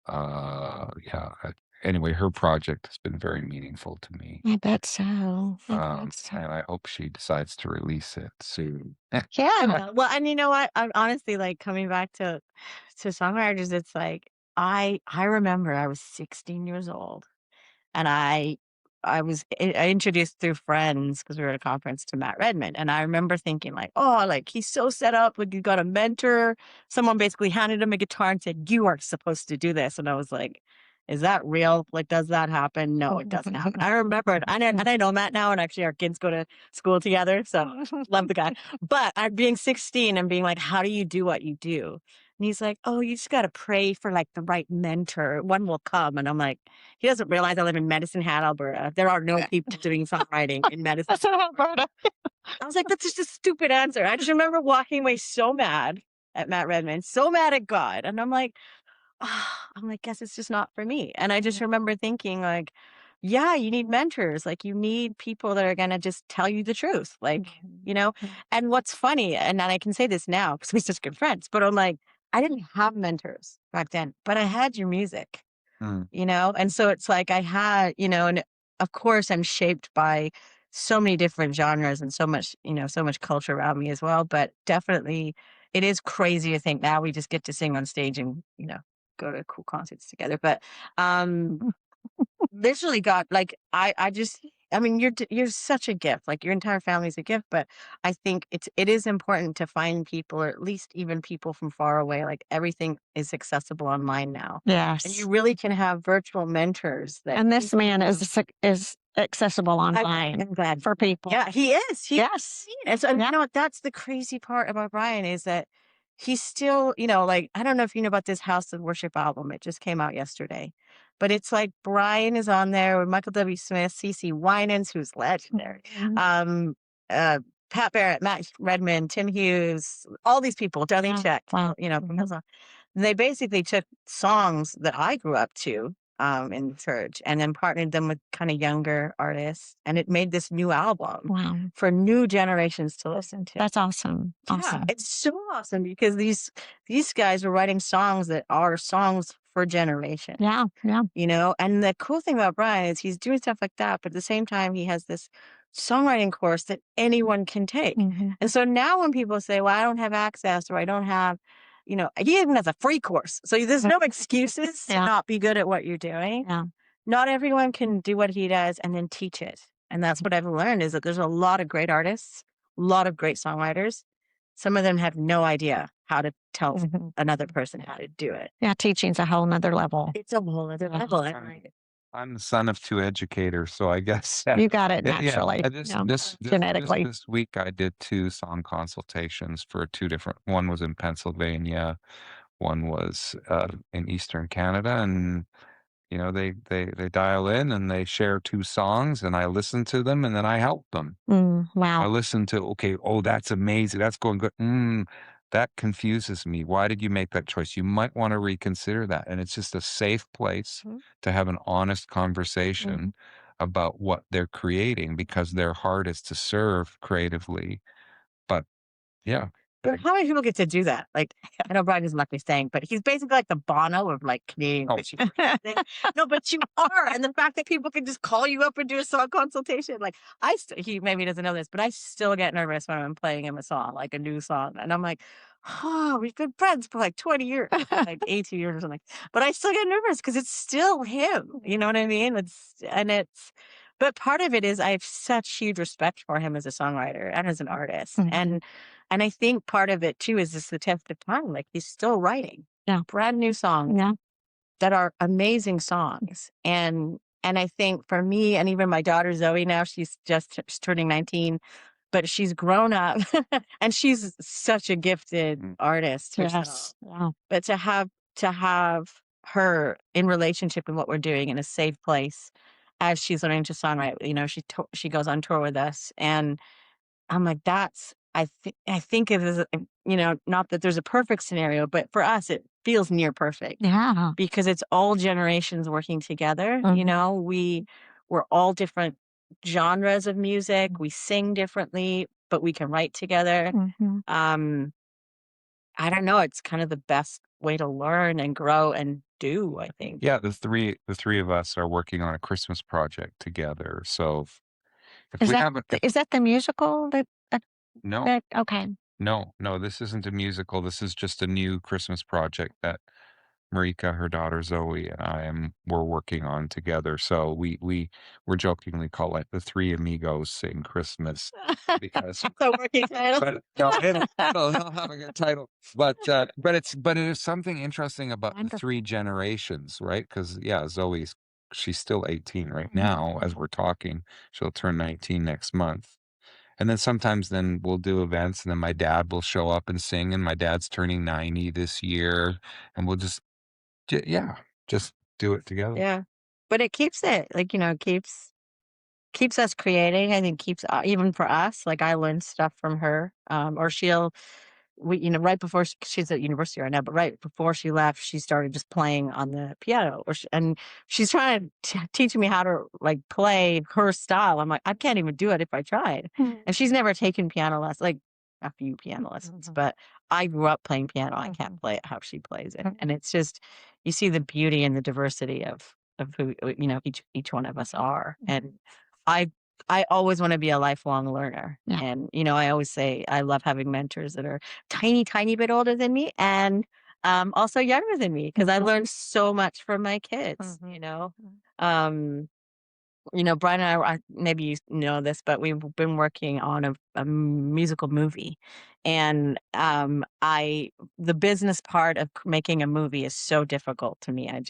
anyway, her project has been very meaningful to me. I bet so. And I hope she decides to release it soon. Yeah. Well, and you know what? I'm honestly like coming back to songwriters. It's like I remember I was 16 years old, and I introduced through friends because we were at a conference to Matt Redman, and I remember thinking like, oh, like he's so set up. Like you got a mentor. Someone basically handed him a guitar and said, "You are supposed to do this," and I was like, is that real? Like, does that happen? No, it doesn't happen. I remember it. And I know Matt now, and actually our kids go to school together. So love the guy. But being 16 and being like, how do you do what you do? And he's like, oh, you just got to pray for like the right mentor. One will come. And I'm like, he doesn't realize I live in Medicine Hat, Alberta. There are no people doing songwriting in Medicine Hat, Alberta. I was like, that's just a stupid answer. I just remember walking away so mad at Matt Redman, so mad at God. And I'm like, guess it's just not for me. And I just remember thinking like, yeah, you need mentors. Like you need people that are going to just tell you the truth. Like, and what's funny, and I can say this now because we're such good friends, but I'm like, I didn't have mentors back then, but I had your music, and so it's like I had, and of course I'm shaped by so many different genres and so much culture around me as well. But definitely it is crazy to think now we just get to sing on stage and, go to cool concerts together. But literally got like you're such a gift. Like your entire family's a gift. But I think it is important to find people, or at least even people from far away. Like everything is accessible online now. Yes. And you really can have virtual mentors. And this man is accessible online I'm glad for people. Yeah, he is. Yes. And so, and you know what? That's the crazy part about Brian is that he's still, like, I don't know if you know about this House of Worship album. It just came out yesterday. But it's like Brian is on there with Michael W. Smith, CeCe Winans, who's legendary, Mhm. uh, Pat Barrett, Matt Redman, Tim Hughes, all these people, Darlene Wow. Check, Wow. from Hillsong. They basically took songs that I grew up to in church and then partnered them with kind of younger artists. And it made this new album Wow. for new generations to listen to. That's awesome. Yeah, Awesome. it's so awesome because these guys were writing songs that are songs for generation. Yeah. Yeah. And the cool thing about Brian is he's doing stuff like that, but at the same time he has this songwriting course that anyone can take. Mhm. And so now when people say, well, I don't have access or I don't have, he even has a free course. So there's no excuses to Yeah. not be good at what you're doing. Yeah. Not everyone can do what he does and then teach it. And that's what I've learned is that there's a lot of great artists, a lot of great songwriters. Some of them have no idea how to tell Mhm. another person how to do it. Yeah. Teaching's a whole nother level. It's a whole other Yeah. level. I'm the son of two educators, so I guess You got it yeah, yeah. naturally. This Yeah. this this Genetically. this week I did 2 song consultations for 2 different one was in Pennsylvania, one was, in Eastern Canada, and, they dial in and they share 2 songs, and I listen to them, and then I help them. I Wow. listen to, "Okay, oh, that's amazing, that's going good. That confuses me. Why did you make that choice? You might wanna reconsider that." And it's just a safe place Mhm. to have an honest Mhm. conversation about what they're creating because their heart is to serve creatively. But yeah. But how many people get to do that? Like, I know Brian doesn't like me saying, but he's basically like the Bono of like Canadian Oh, Christian music. No, but you are. And the fact that people can just call you up and do a song consultation, like he maybe doesn't know this, but I still get nervous when I'm playing him a song, like a new song. And I'm like, oh, we've been friends for like 20 years, like 18 years or something. But I still get nervous because it's still him. You know what I mean? But part of it is I have such huge respect for him as a songwriter and as an artist. Mhm. And I think part of it too is just the test of time. Like he's still writing Yeah. brand new songs Yeah. that are amazing songs. And I think for me and even my daughter Zoe now, she's turning 19, but she's grown up and she's such a gifted mm, artist herself. Yes. Yeah. But to have her in relationship in what we're doing in a safe place as she's learning to songwrite, she goes on tour with us and I'm like, I think it is, not that there's a perfect scenario, but for us, it feels near perfect Yeah. because it's all generations working together. Mhm. We're all different genres of music. We sing differently, but we can write together. Mhm. Um, I don't know. It's kind of the best way to learn and grow and do, I think. yeah, the 3 of us are working on a Christmas project together, so if Is we that haven't if is that the musical no. that okay. No, no, this isn't a musical. This is just a new Christmas project that Marika, her daughter Zoe, and we're working on together. So we're jokingly call it the Three Amigos Sing Christmas because So working title. but no, it'll have a good title. But it is something interesting about the Wonderful. 3 generations, right? Because yeah, she's still 18 right Mhm. now as we're talking. She'll turn 19 next month. And then sometimes then we'll do events and then my dad will show up and sing and my dad's turning 90 this year and we'll yeah, just do it together. Yeah. But it keeps it like, keeps us creating. I think keeps even for us, like I learned stuff from her. Or right before she's at university right now, but right before she left, she started just playing on the piano, and she's trying to teach me how to like play her style. I'm like, I can't even do it if I tried. Mhm. And she's never taken piano lessons, like a few piano lessons, Mhm. but I grew up playing piano. I can't Mhm. play it how she plays it, and Mhm. it's just you see the beauty and the diversity of who each one of us are, and I I always want to be a lifelong learner. Yeah. And, I always say I love having mentors that are tiny, tiny bit older than me and also younger than me because I Mhm. learned so much from my kids, Mhm. Mhm. Um, Brian and maybe you know this, but we've been working on a musical movie. And the business part of making a movie is so difficult to me. I'm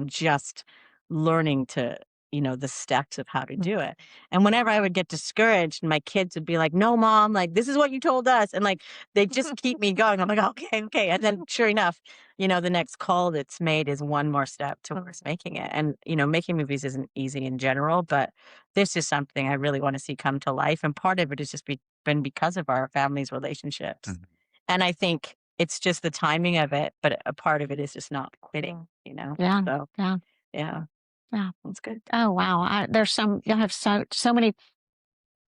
just learning to the steps of how to do it. And whenever I would get discouraged, my kids would be like, "No, mom, like this is what you told us," and like they just keep me going. I'm like, "Okay, okay," and then sure enough, the next call that's made is one more step towards making it. And making movies isn't easy in general, but this is something I really want to see come to life. And part of it has just been because of our family's relationships. Mhm. And I think it's just the timing of it, but a part of it is just not quitting. Yeah. So Yeah. yeah, Yeah. that's good. Oh, wow. You'll have so many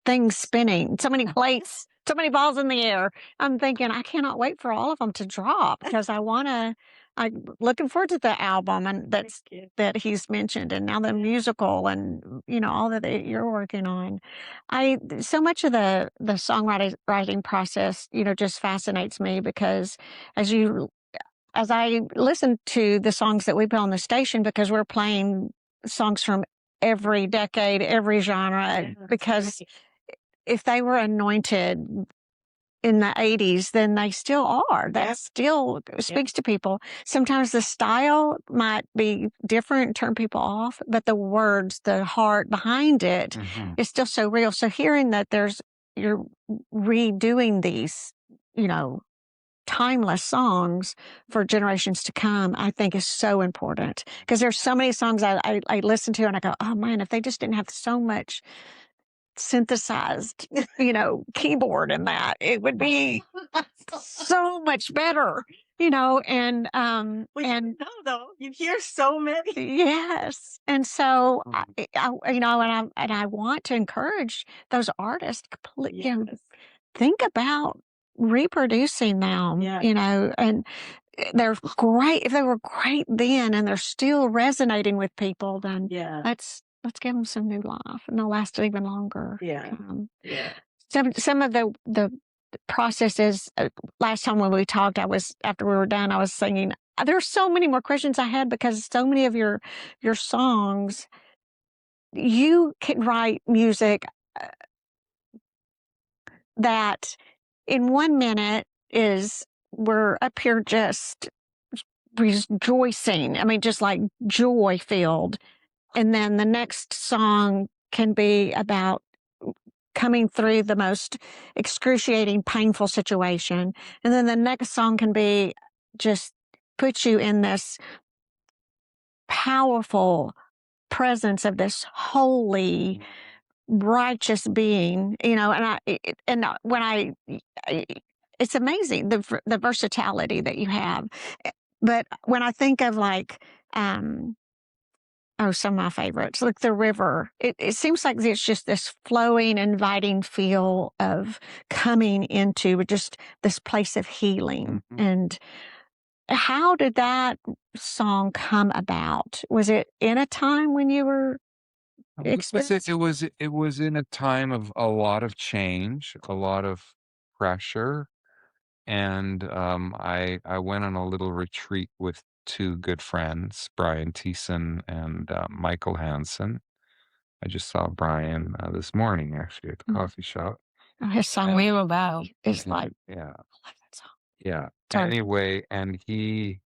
things spinning, so many plates, so many balls in the air. I'm thinking I cannot wait for all of them to drop because I'm looking forward to the album and that he's mentioned, and now the musical, and all that you're working on. So much of the songwriting writing process, just fascinates me because as I listen to the songs that we put on the station, because we're playing songs from every decade, every genre, because if they were anointed in the 80s, then they still are. That still speaks to people. Sometimes the style might be different and turn people off, but the words, the heart behind it is still so real. So hearing that you're redoing these, timeless songs for generations to come, I think is so important. Because there's so many songs I listen to and I go, oh man, if they just didn't have so much synthesized, keyboard in that, it would be so much better, and No, though you hear so many. yes. And so and I want to encourage those artists think about reproducing them, and they're great. If they were great then and they're still resonating with people, then let's give them some new life, and they'll last even longer. Some of the processes. Last time when we talked, after we were done, I was singing. There's so many more questions I had because so many of your songs, you can write music that in 1 minute we're up here just rejoicing. I mean, just like joy filled. And then the next song can be about coming through the most excruciating, painful situation. And then the next song can be just put you in this powerful presence of this holy, righteous being, it's amazing the versatility that you have. But when I think of some of my favorites, like the river, it seems like it's just this flowing, inviting feel of coming into just this place of healing. And how did that song come about? Was it in a time when you were It was in a time of a lot of change, a lot of pressure, and I went on a little retreat with two good friends, Brian Doerksen and Michael Hansen. I just saw Brian this morning actually at the coffee shop. His song "We Will Bow" is like, Yeah, I love that song. yeah. Sorry. Anyway, and he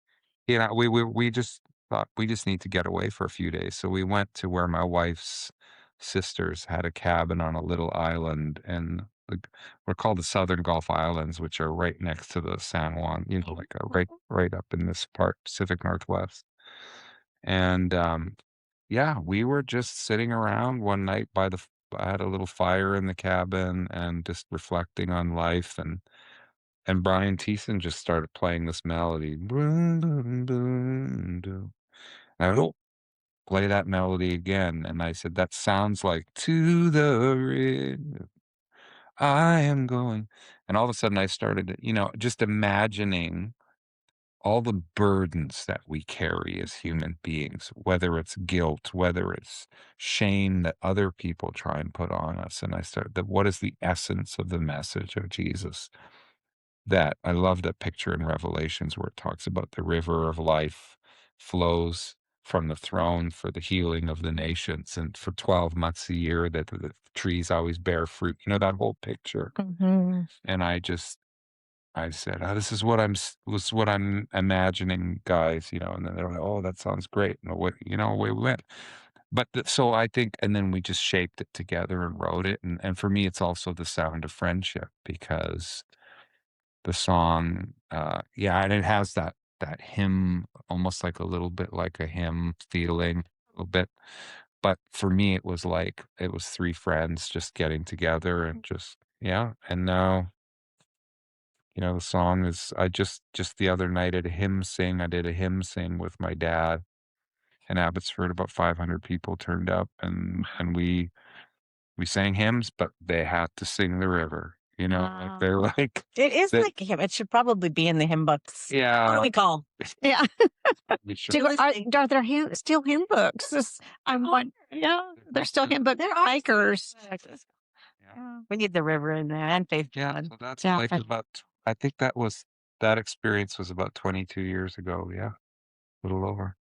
and I, we just thought we just need to get away for a few days. So we went to where my wife's sisters had a cabin on a little island, and we're called the Southern Gulf Islands, which are right next to the San Juan, like right up in this part, Pacific Northwest. And yeah, we were just sitting around one night I had a little fire in the cabin and just reflecting on life, and Brian Doerksen just started playing this melody. I go, play that melody again. And I said, that sounds like to the rid. I am going. And all of a sudden I started, just imagining all the burdens that we carry as human beings, whether it's guilt, whether it's shame that other people try and put on us. And I started that what is the essence of the message of Jesus? That I love that picture in Revelations where it talks about the river of life flows from the throne for the healing of the nations, and for 12 months a year that the trees always bear fruit. That whole picture. And I said, oh, this is what I'm imagining, guys. And then they're like, oh, that sounds great. And away we went. But so I think, and then we just shaped it together and wrote it. And for me, it's also the sound of friendship, because the song, yeah, and it has that hymn, almost like a little bit like a hymn feeling, a little bit. But for me, it was three friends just getting together and just, yeah. And now, the song is, just the other night at I did a hymn sing with my dad in Abbotsford. About 500 people turned up, and we sang hymns, but they had to sing the river, like they're like, It is like a hymn. It should probably be in the hymn books. What do yeah, we call? Yeah. we should. Are there still hymn books? Yeah, there's still hymn book makers. Yeah. We need the river in there and faith. Yeah, so that's Yeah. like I think that experience was about 22 years ago. Yeah, a little over.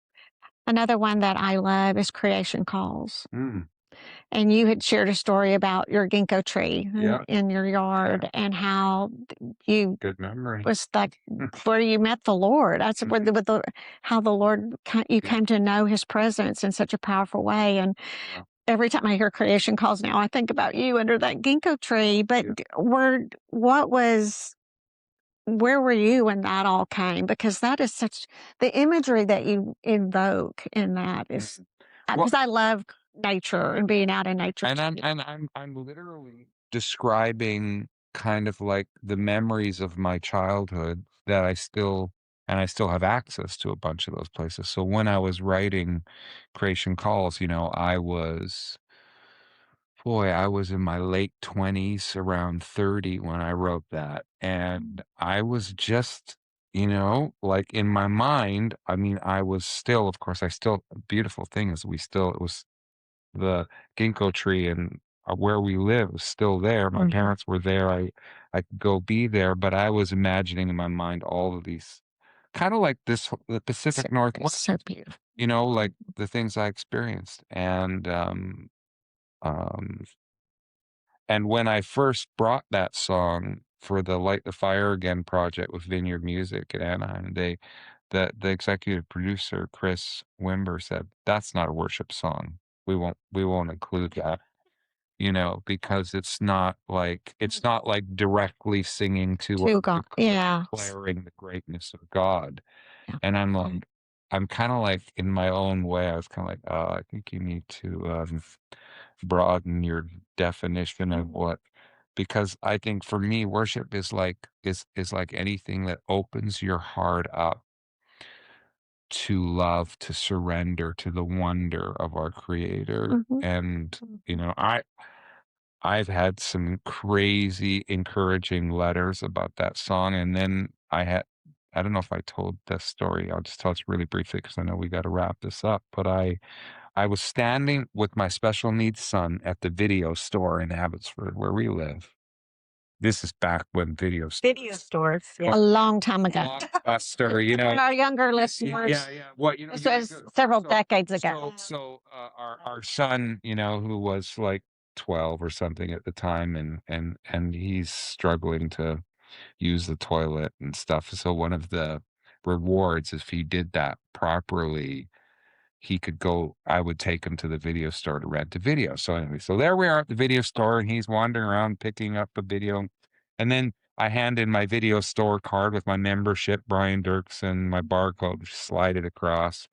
Another one that I love is Creation Calls. Mm, And you had shared a story about your ginkgo tree Yeah. in your yard and how you good memory. was like where you met the Lord. That's where how the Lord, you came to know his presence in such a powerful way. And Yeah. every time I hear Creation Calls now, I think about you under that ginkgo tree. But where were you when that all came? Because that is the imagery that you invoke in that is, Well, because I love nature and being out in nature. and too. I'm literally describing kind of like the memories of my childhood that I still have access to a bunch of those places. So when I was writing Creation Calls, I was in my late 20s, around 30 when I wrote that. And I was just, like in my mind, I mean, I was still, of course, beautiful thing is it was the ginkgo tree, and where we live was still there. My parents were there. I could go be there, but I was imagining in my mind all of these, kind of like the Pacific Northwest, So beautiful. like the things I experienced. Um, and when I first brought that song for the Light the Fire Again project with Vineyard Music at Anaheim, the executive producer, Chris Wimber, said, "That's not a worship song. We won't include that." Because it's not like directly singing To God. Yeah. declaring the greatness of God. Yeah. And I'm kind of like, in my own way, I was kind of like, I think you need to broaden your definition of because I think for me, worship is like anything that opens your heart up to love, to surrender to the wonder of our Creator. And I've had some crazy encouraging letters about that song, and then I don't know if I told this story. I'll just tell it really briefly because I know we got to wrap this up. But I was standing with my special needs son at the video store in Abbotsford, where we live. This is back when video stores, yeah. A long time ago. Blockbuster, For our younger listeners. Yeah. Well, This was several decades ago. So our son, who was like 12 or something at the time, and he's struggling to use the toilet and stuff. So one of the rewards, if he did that properly, I would take him to the video store to rent a video. So anyway, so there we are at the video store, and he's wandering around picking up a video. And then I hand in my video store card with my membership, Brian Doerksen, my barcode, slide it across.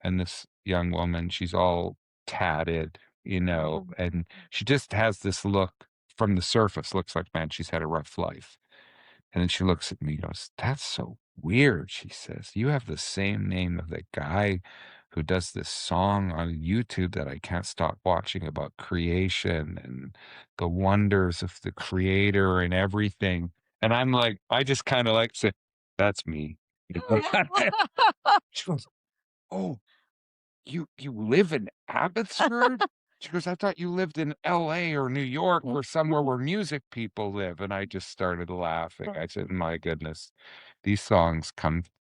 And this young woman, she's all tatted, and she just has this look from the surface, looks like, man, she's had a rough life. And then she looks at me and goes, "That's so weird," she says. "You have the same name of the guy who does this song on YouTube that I can't stop watching about creation and the wonders of the Creator and everything." And I'm like, I just kind of like say, "That's me." She goes, "Oh, you live in Abbotsford?" She goes, "I thought you lived in LA or New York or somewhere where music people live." And I just started laughing. I said, "My goodness, these songs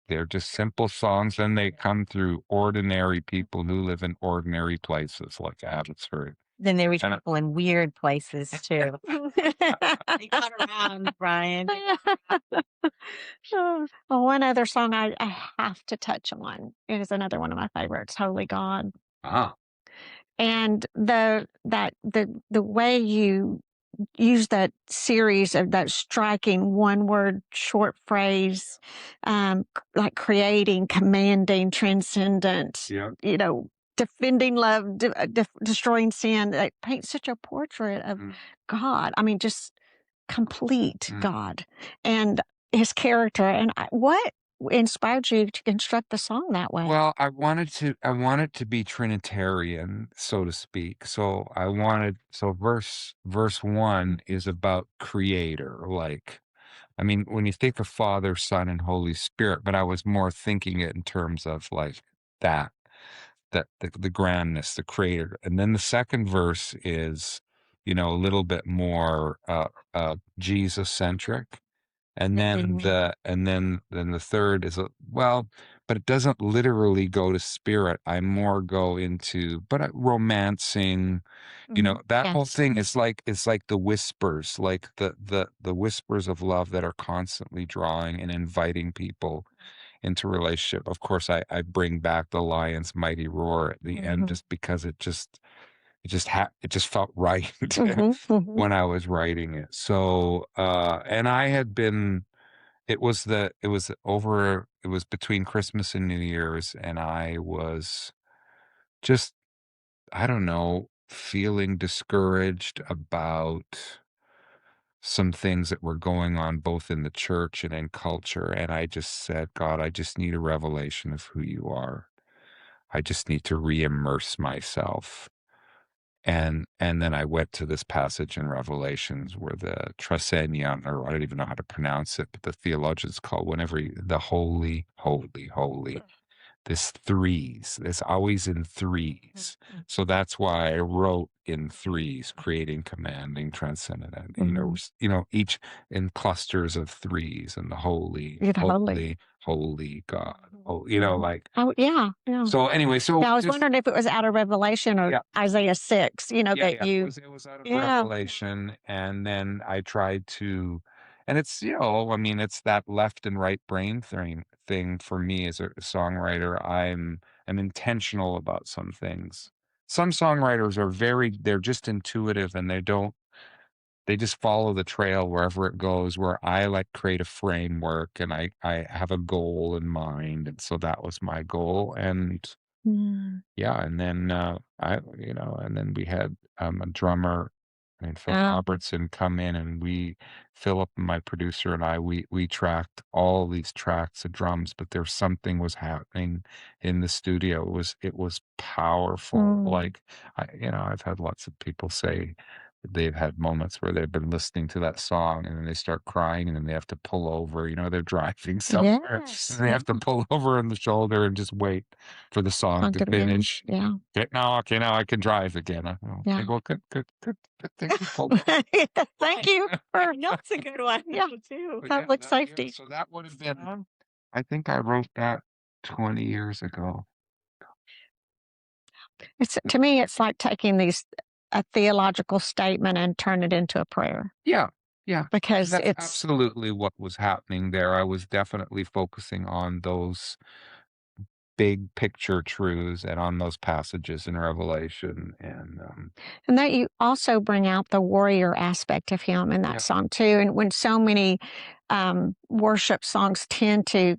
they're just simple songs, and they come through ordinary people who live in ordinary places like Abbotsford." Then they reach people in weird places too. They got around, Brian. Well, one other song I have to touch on. It is another one of my favorites, Holy God. Ah. And the way you use that series of that striking one word short phrase, like creating, commanding, transcendent, Yeah. defending love, destroying sin, that paints such a portrait of God. I mean, just complete God and his character. And what inspired you to construct the song that way? Well, I wanted to be Trinitarian, so to speak. So verse 1 is about creator. Like, I mean, when you think of Father, Son, and Holy Spirit, but I was more thinking it in terms of like that, the grandness, the creator. And then the second verse is, a little bit more Jesus centric. And then the third is but it doesn't literally go to spirit. I more go into romancing, that whole thing is like, it's like the whispers, like the whispers of love that are constantly drawing and inviting people into relationship. Of course, I bring back the lion's mighty roar at the end, just because it just felt right when I was writing it. So, and I had been, it was between Christmas and New Year's, and I was just, I don't know, feeling discouraged about some things that were going on both in the church and in culture. And I just said, God, I just need a revelation of who you are. I just need to re-immerse myself. And then I went to this passage in Revelations where the Tresenion, or I don't even know how to pronounce it, but the theologians call the holy, holy, holy. This threes. It's always in threes. So that's why I wrote in threes, creating, commanding, transcendent, and each in clusters of threes, and the holy, holy, holy God. Oh, like. Oh, yeah. So anyway, I was wondering if it was out of Revelation or Isaiah 6, that you. It was out of Revelation, and then I tried to, and it's, I mean, it's that left and right brain thing for me as a songwriter. I'm intentional about some things. Some songwriters they're just intuitive, and they just follow the trail wherever it goes, where I like create a framework, and I have a goal in mind. And so that was my goal. And yeah, and then and then we had a drummer, Phil Robertson, come in, and Philip, my producer, and we tracked all these tracks of drums, but something was happening in the studio. It was powerful. Like, I've had lots of people say they've had moments where they've been listening to that song, and then they start crying, and then they have to pull over. They're driving somewhere, and they have to pull over on the shoulder and just wait for the song to finish. Yeah. Okay, now I can drive again. Okay, well, good. Thank you. Thank you. That's a good one. Yeah. Too. Public safety. So that would have been, I think I wrote that 20 years ago. To me, it's like taking a theological statement and turn it into a prayer. Yeah. Because that's it's absolutely what was happening there. I was definitely focusing on those big picture truths and on those passages in Revelation. And that you also bring out the warrior aspect of him in that song too. And when so many worship songs tend to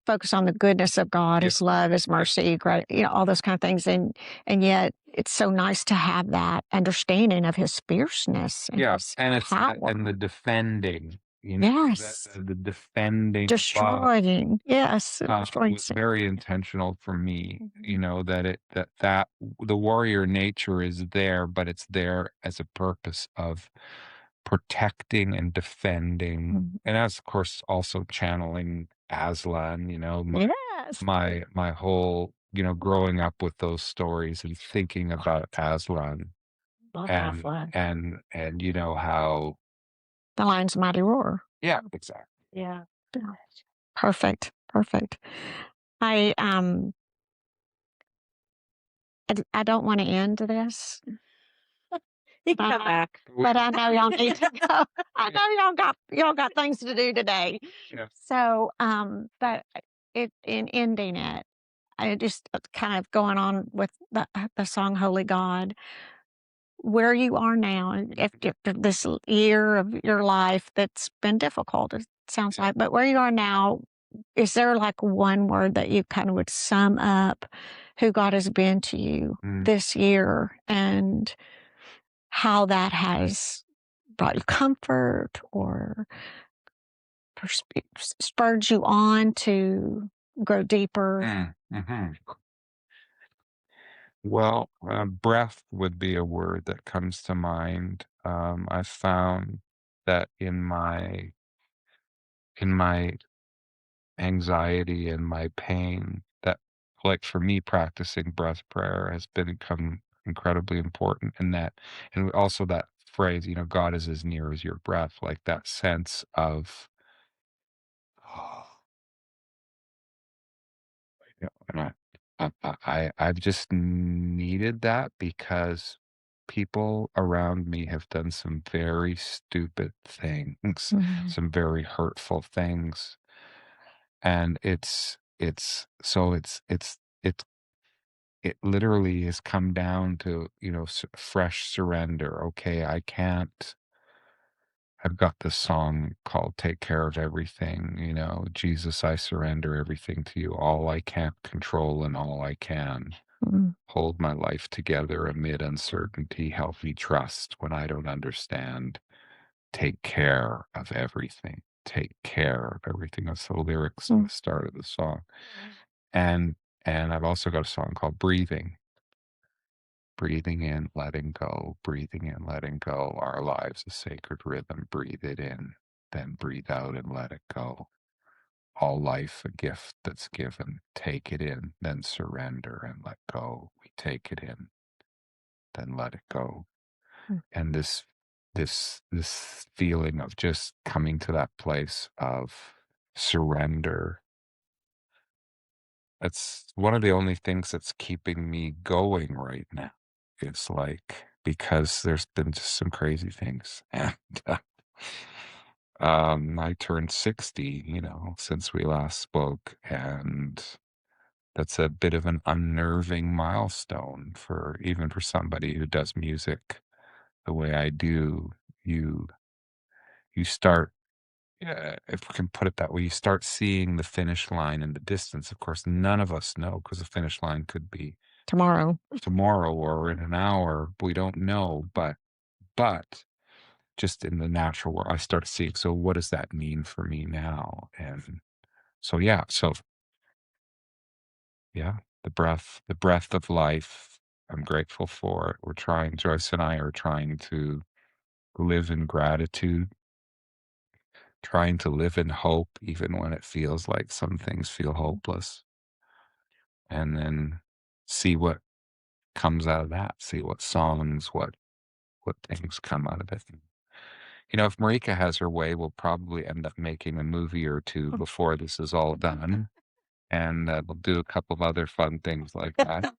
focus on the goodness of God, his love, his mercy, all those kind of things. And yet it's so nice to have that understanding of his fierceness. And his power. And the defending. Yes. The defending, destroying. Yes. Was very intentional for me. That the warrior nature is there, but it's there as a purpose of protecting and defending, and that's, of course, also channeling Aslan. My whole, growing up with those stories and thinking about Aslan, and how the lion's mighty roar. Yeah, exactly. Yeah. Perfect. I don't want to end this. You can come back. But I know y'all need to go. I know y'all got things to do today. Yeah. So, but in ending it, I just kind of going on with the song Holy God, where you are now, and if this year of your life that's been difficult, it sounds like, but where you are now, is there like one word that you kind of would sum up who God has been to you this year and how that has brought you comfort or spurred you on to grow deeper? Mm-hmm. Well, breath would be a word that comes to mind. I found that in my anxiety and my pain, that like for me, practicing breath prayer has become incredibly important in that, and also that phrase, God is as near as your breath, like that sense of, and I've just needed that because people around me have done some very stupid things, some very hurtful things, and it literally has come down to fresh surrender. Okay, I've got this song called Take Care of Everything, Jesus, I surrender everything to you. All I can't control and all I can. Hold my life together amid uncertainty. Help me trust when I don't understand. Take care of everything. Take care of everything. That's the lyrics at the start of the song. And I've also got a song called Breathing. Breathing in, letting go, breathing in, letting go. Our lives a sacred rhythm. Breathe it in, then breathe out and let it go. All life a gift that's given. Take it in, then surrender and let go. We take it in, then let it go. And this feeling of just coming to that place of surrender, that's one of the only things that's keeping me going right now. It's like, because there's been just some crazy things. And I turned 60, since we last spoke. And that's a bit of an unnerving milestone even for somebody who does music the way I do. You start, if we can put it that way, you start seeing the finish line in the distance. Of course, none of us know, because the finish line could be Tomorrow. or in an hour. We don't know, but just in the natural world, I start seeing, so what does that mean for me now? And so, yeah, the breath of life, I'm grateful for it. Joyce and I are trying to live in gratitude, trying to live in hope, even when it feels like some things feel hopeless, and then see what comes out of that, see what songs, what things come out of it. If Marika has her way, we'll probably end up making a movie or two before this is all done. And we'll do a couple of other fun things like that.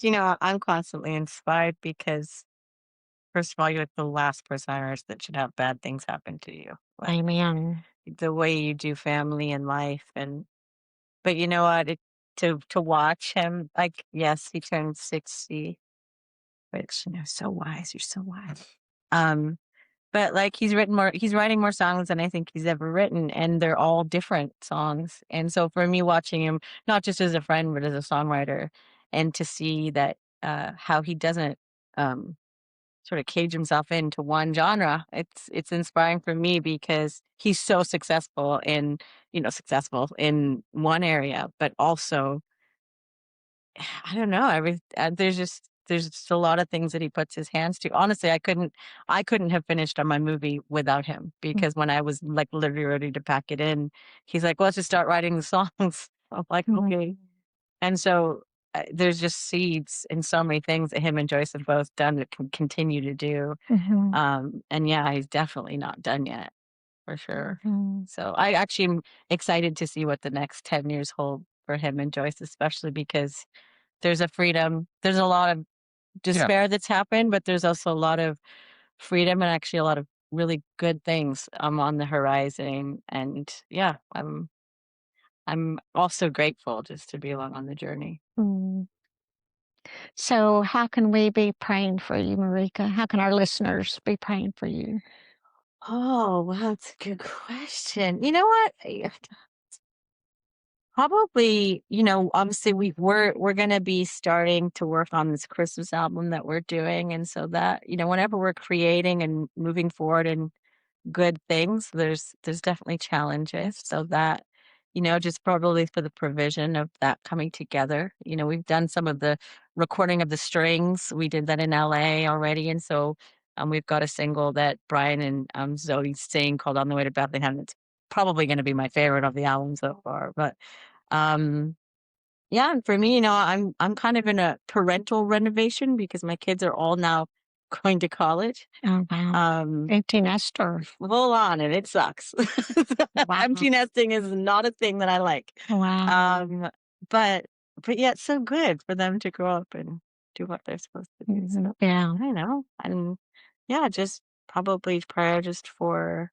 I'm constantly inspired because, first of all, you're the last person on earth that should have bad things happen to you. Amen. The way you do family and life, but you know what? To watch him, like, yes, he turned 60, which, so wise. You're so wise. But like he's writing more songs than I think he's ever written, and they're all different songs. And so for me, watching him, not just as a friend, but as a songwriter, and to see that how he doesn't sort of cage himself into one genre, it's inspiring for me because he's so successful in one area, but also, I don't know, there's just a lot of things that he puts his hands to. Honestly, I couldn't have finished on my movie without him, because when I was like literally ready to pack it in, he's like, "Well, let's just start writing the songs." I'm like, "Okay." And so there's just seeds in so many things that him and Joyce have both done that can continue to do. And yeah, he's definitely not done yet, for sure. So I actually am excited to see what the next 10 years hold for him and Joyce, especially because there's a freedom. There's a lot of despair that's happened, but there's also a lot of freedom and actually a lot of really good things on the horizon. And yeah, I'm also grateful just to be along on the journey. Mm. So, how can we be praying for you, Marika? How can our listeners be praying for you? Oh, well, that's a good question. You know what? Probably, obviously we're gonna be starting to work on this Christmas album that we're doing. And so that, whenever we're creating and moving forward and good things, there's definitely challenges. So that, just probably for the provision of that coming together. We've done some of the recording of the strings. We did that in LA already. And so we've got a single that Brian and Zoe sing called On the Way to Bethlehem. It's probably going to be my favorite of the album so far. But um yeah, and for me, I'm kind of in a parental renovation because my kids are all now going to college. Oh, wow. Empty nester. Full on, and it sucks. Wow. Empty nesting is not a thing that I like. Wow. But yeah, it's so good for them to grow up and do what they're supposed to do. So Yeah. I know, and yeah, just probably prayer just for,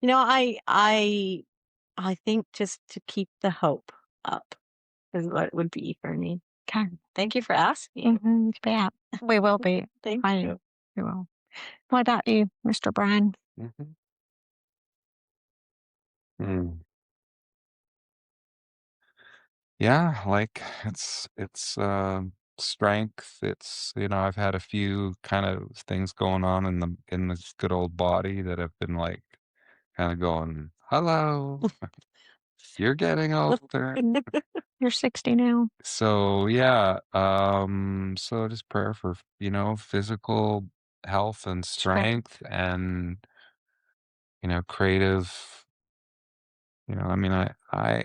I think just to keep the hope up is what it would be for me. Okay. Thank you for asking. Yeah. We will be. Thank Praying. you. We will. What about you, Mr. Brian? Mhm. Mm. Yeah, like it's strength. It's, I've had a few kind of things going on in this good old body that have been like kind of going, hello, you're getting older. You're 60 now. So yeah, so just prayer for, physical health and strength and, creative, I mean, I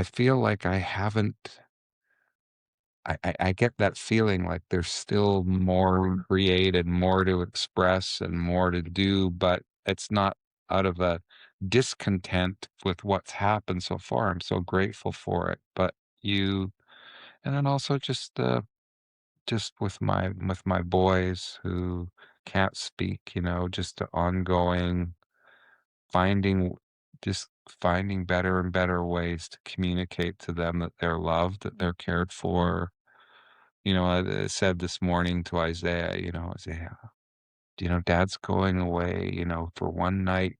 feel like I haven't I get that feeling like there's still more to create and more to express and more to do, but it's not out of a discontent with what's happened so far. I'm so grateful for it. But and then also just with my boys who can't speak, just the ongoing finding just finding better and better ways to communicate to them that they're loved, that they're cared for. I said this morning to Isaiah, Isaiah, Dad's going away, for one night,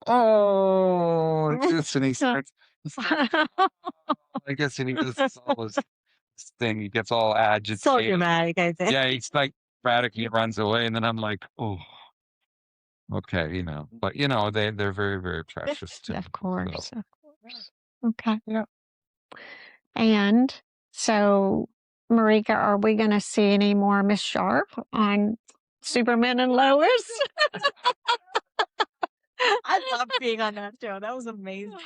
oh, like this, and he starts, I guess, and he does all this thing. He gets all So agitated. dramatic, I think. Yeah, he's like dramatic. He runs away, and then I'm like, oh, okay, but they're very, very precious to me. Of course. So, Of course. Okay. yeah. And so, Marika, are we going to see any more Miss Sharp on Superman and Lois? I love being on that show. That was amazing.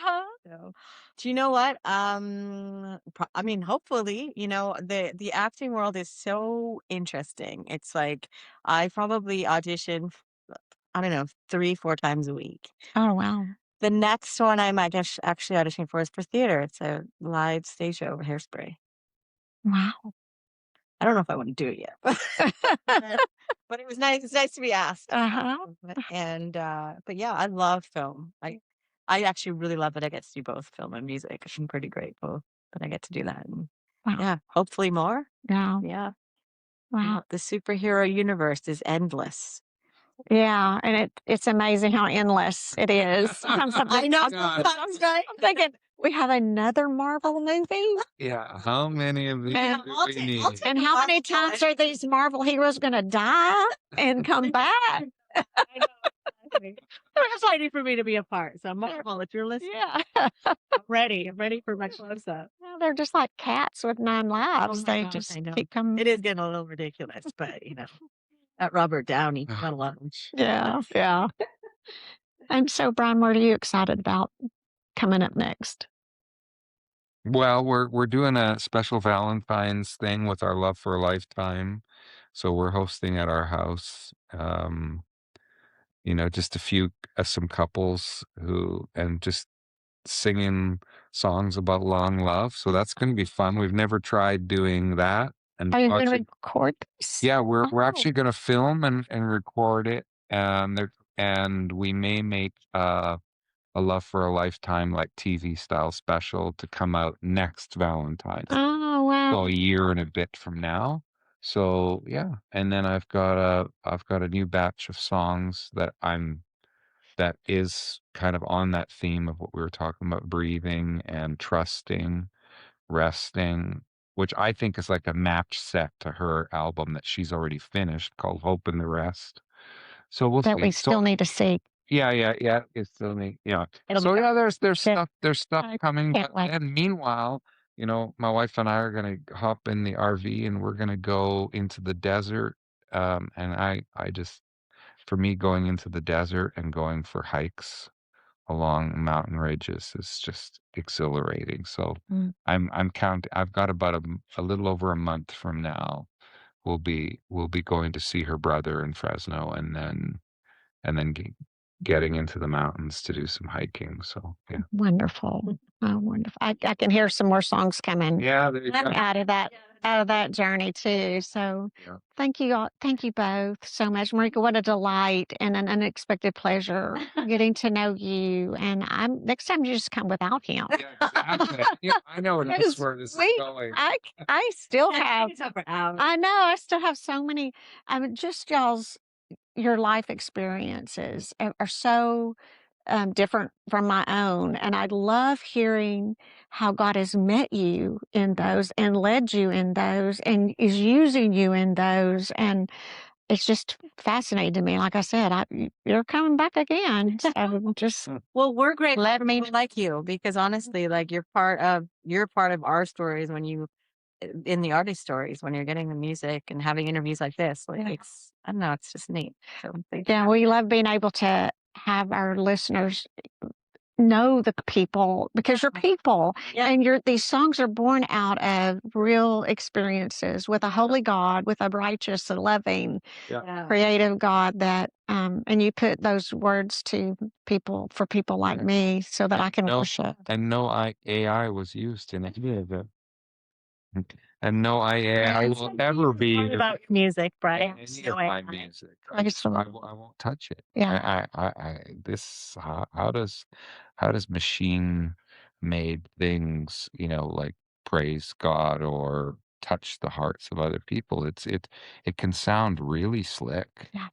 So, do you know what? I mean, hopefully, the acting world is so interesting. It's like I probably audition, I don't know, 3, 4 times a week. Oh, wow. The next one I'm, I guess, actually auditioning for is for theater. It's a live stage show, Hairspray. Wow. I don't know if I want to do it yet, but it was nice. It's nice to be asked. Uh-huh. But yeah, I love film. I actually really love that I get to do both film and music. I'm pretty grateful that I get to do that. And Wow. yeah, hopefully more. Yeah. Yeah. Wow. The superhero universe is endless. Yeah, and it's amazing how endless it is. I know. I'm thinking we have another Marvel movie. Yeah. How many of these And, do we need? and how many times are these Marvel heroes going to die and come back? I know. Exactly. They're just waiting for me to be a part. So Marvel, if you're listening, Yeah. I'm ready. I'm ready for my close up. Well, they're just like cats with 9 lives. my They gosh, just I know. keep coming. It is getting a little ridiculous, but that Robert Downey got a lot. Yeah, yeah. And so, Brian, what are you excited about coming up next? Well, we're doing a special Valentine's thing with our Love for a Lifetime. So we're hosting at our house. Just a few some couples and just singing songs about long love. So that's going to be fun. We've never tried doing that. And Are you going to record this? yeah, we're Oh. actually going to film and record it, and we may make a Love for a Lifetime like TV style special to come out next Valentine's. Oh, wow. So a year and a bit from now. So yeah, and then I've got a new batch of songs that is kind of on that theme of what we were talking about, breathing and trusting, resting, which I think is like a match set to her album that she's already finished called Hope and the Rest. So we'll That see. we still need to see. Yeah. It's still neat. Yeah. It'll So be yeah, there's good. stuff I coming. can't But wait. then meanwhile, my wife and I are gonna hop in the RV and we're gonna go into the desert. And I just for me going into the desert and going for hikes along mountain ridges is just exhilarating. So Mm. I'm counting. I've got about a little over a month from now. We'll be going to see her brother in Fresno, and then getting into the mountains to do some hiking. So yeah. Wonderful. Oh, wonderful. I can hear some more songs coming Yeah, there you go. out of that journey too. So Yeah. thank you all. Thank you both so much. Marika, what a delight and an unexpected pleasure getting to know you. And next time you just come without him. Yeah, exactly. Yeah, I know that's Because where this is going. I still have, It's over hours. I know, I still have so many, just your life experiences are so different from my own. And I love hearing how God has met you in those and led you in those and is using you in those. And it's just fascinating to me. Like I said, you're coming back again. So just Well, we're grateful let me people like you because honestly, like you're part of our stories when you in the artist stories when you're getting the music and having interviews like this. Like it's I don't know, it's just neat. So thank you. Yeah, we love being able to have our listeners know the people because you're people. Yeah. And these songs are born out of real experiences with a holy God, with a righteous and loving, Yeah. creative God that and you put those words to people for people like me so that I can worship. And no AI was used in any of it. And no AI will ever be Part about music, Brian. any No of way. my music. I just- I won't touch it. Yeah. How does machine made things, like praise God or touch the hearts of other people? It can sound really slick. Yeah.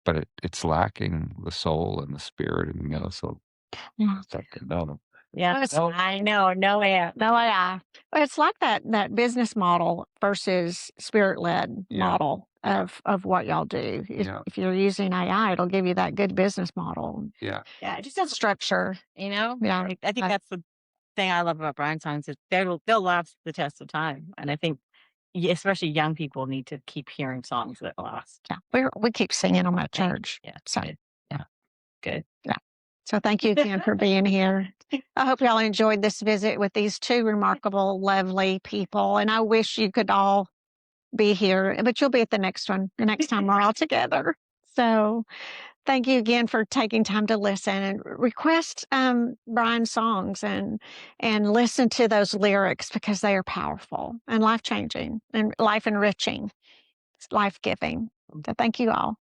But it's lacking the soul and the spirit and so Yeah. no. Yeah. No. I know. No way. No AI. But it's like that business model versus spirit-led model of what y'all do. If you're using AI, it'll give you that good business model. Yeah. Yeah. It just has Structure. Yeah. I think Uh, that's the thing I love about Brian songs is they'll last the test of time. And I think especially young people need to keep hearing songs that last. Yeah. We keep singing them at church. Yeah. So Good. Yeah. Good. yeah. So thank you again for being here. I hope y'all enjoyed this visit with these two remarkable, lovely people. And I wish you could all be here, but you'll be at the next one, the next time we're all together. So thank you again for taking time to listen and request Brian's songs and listen to those lyrics because they are powerful and life changing and life enriching. It's life giving. So thank you all.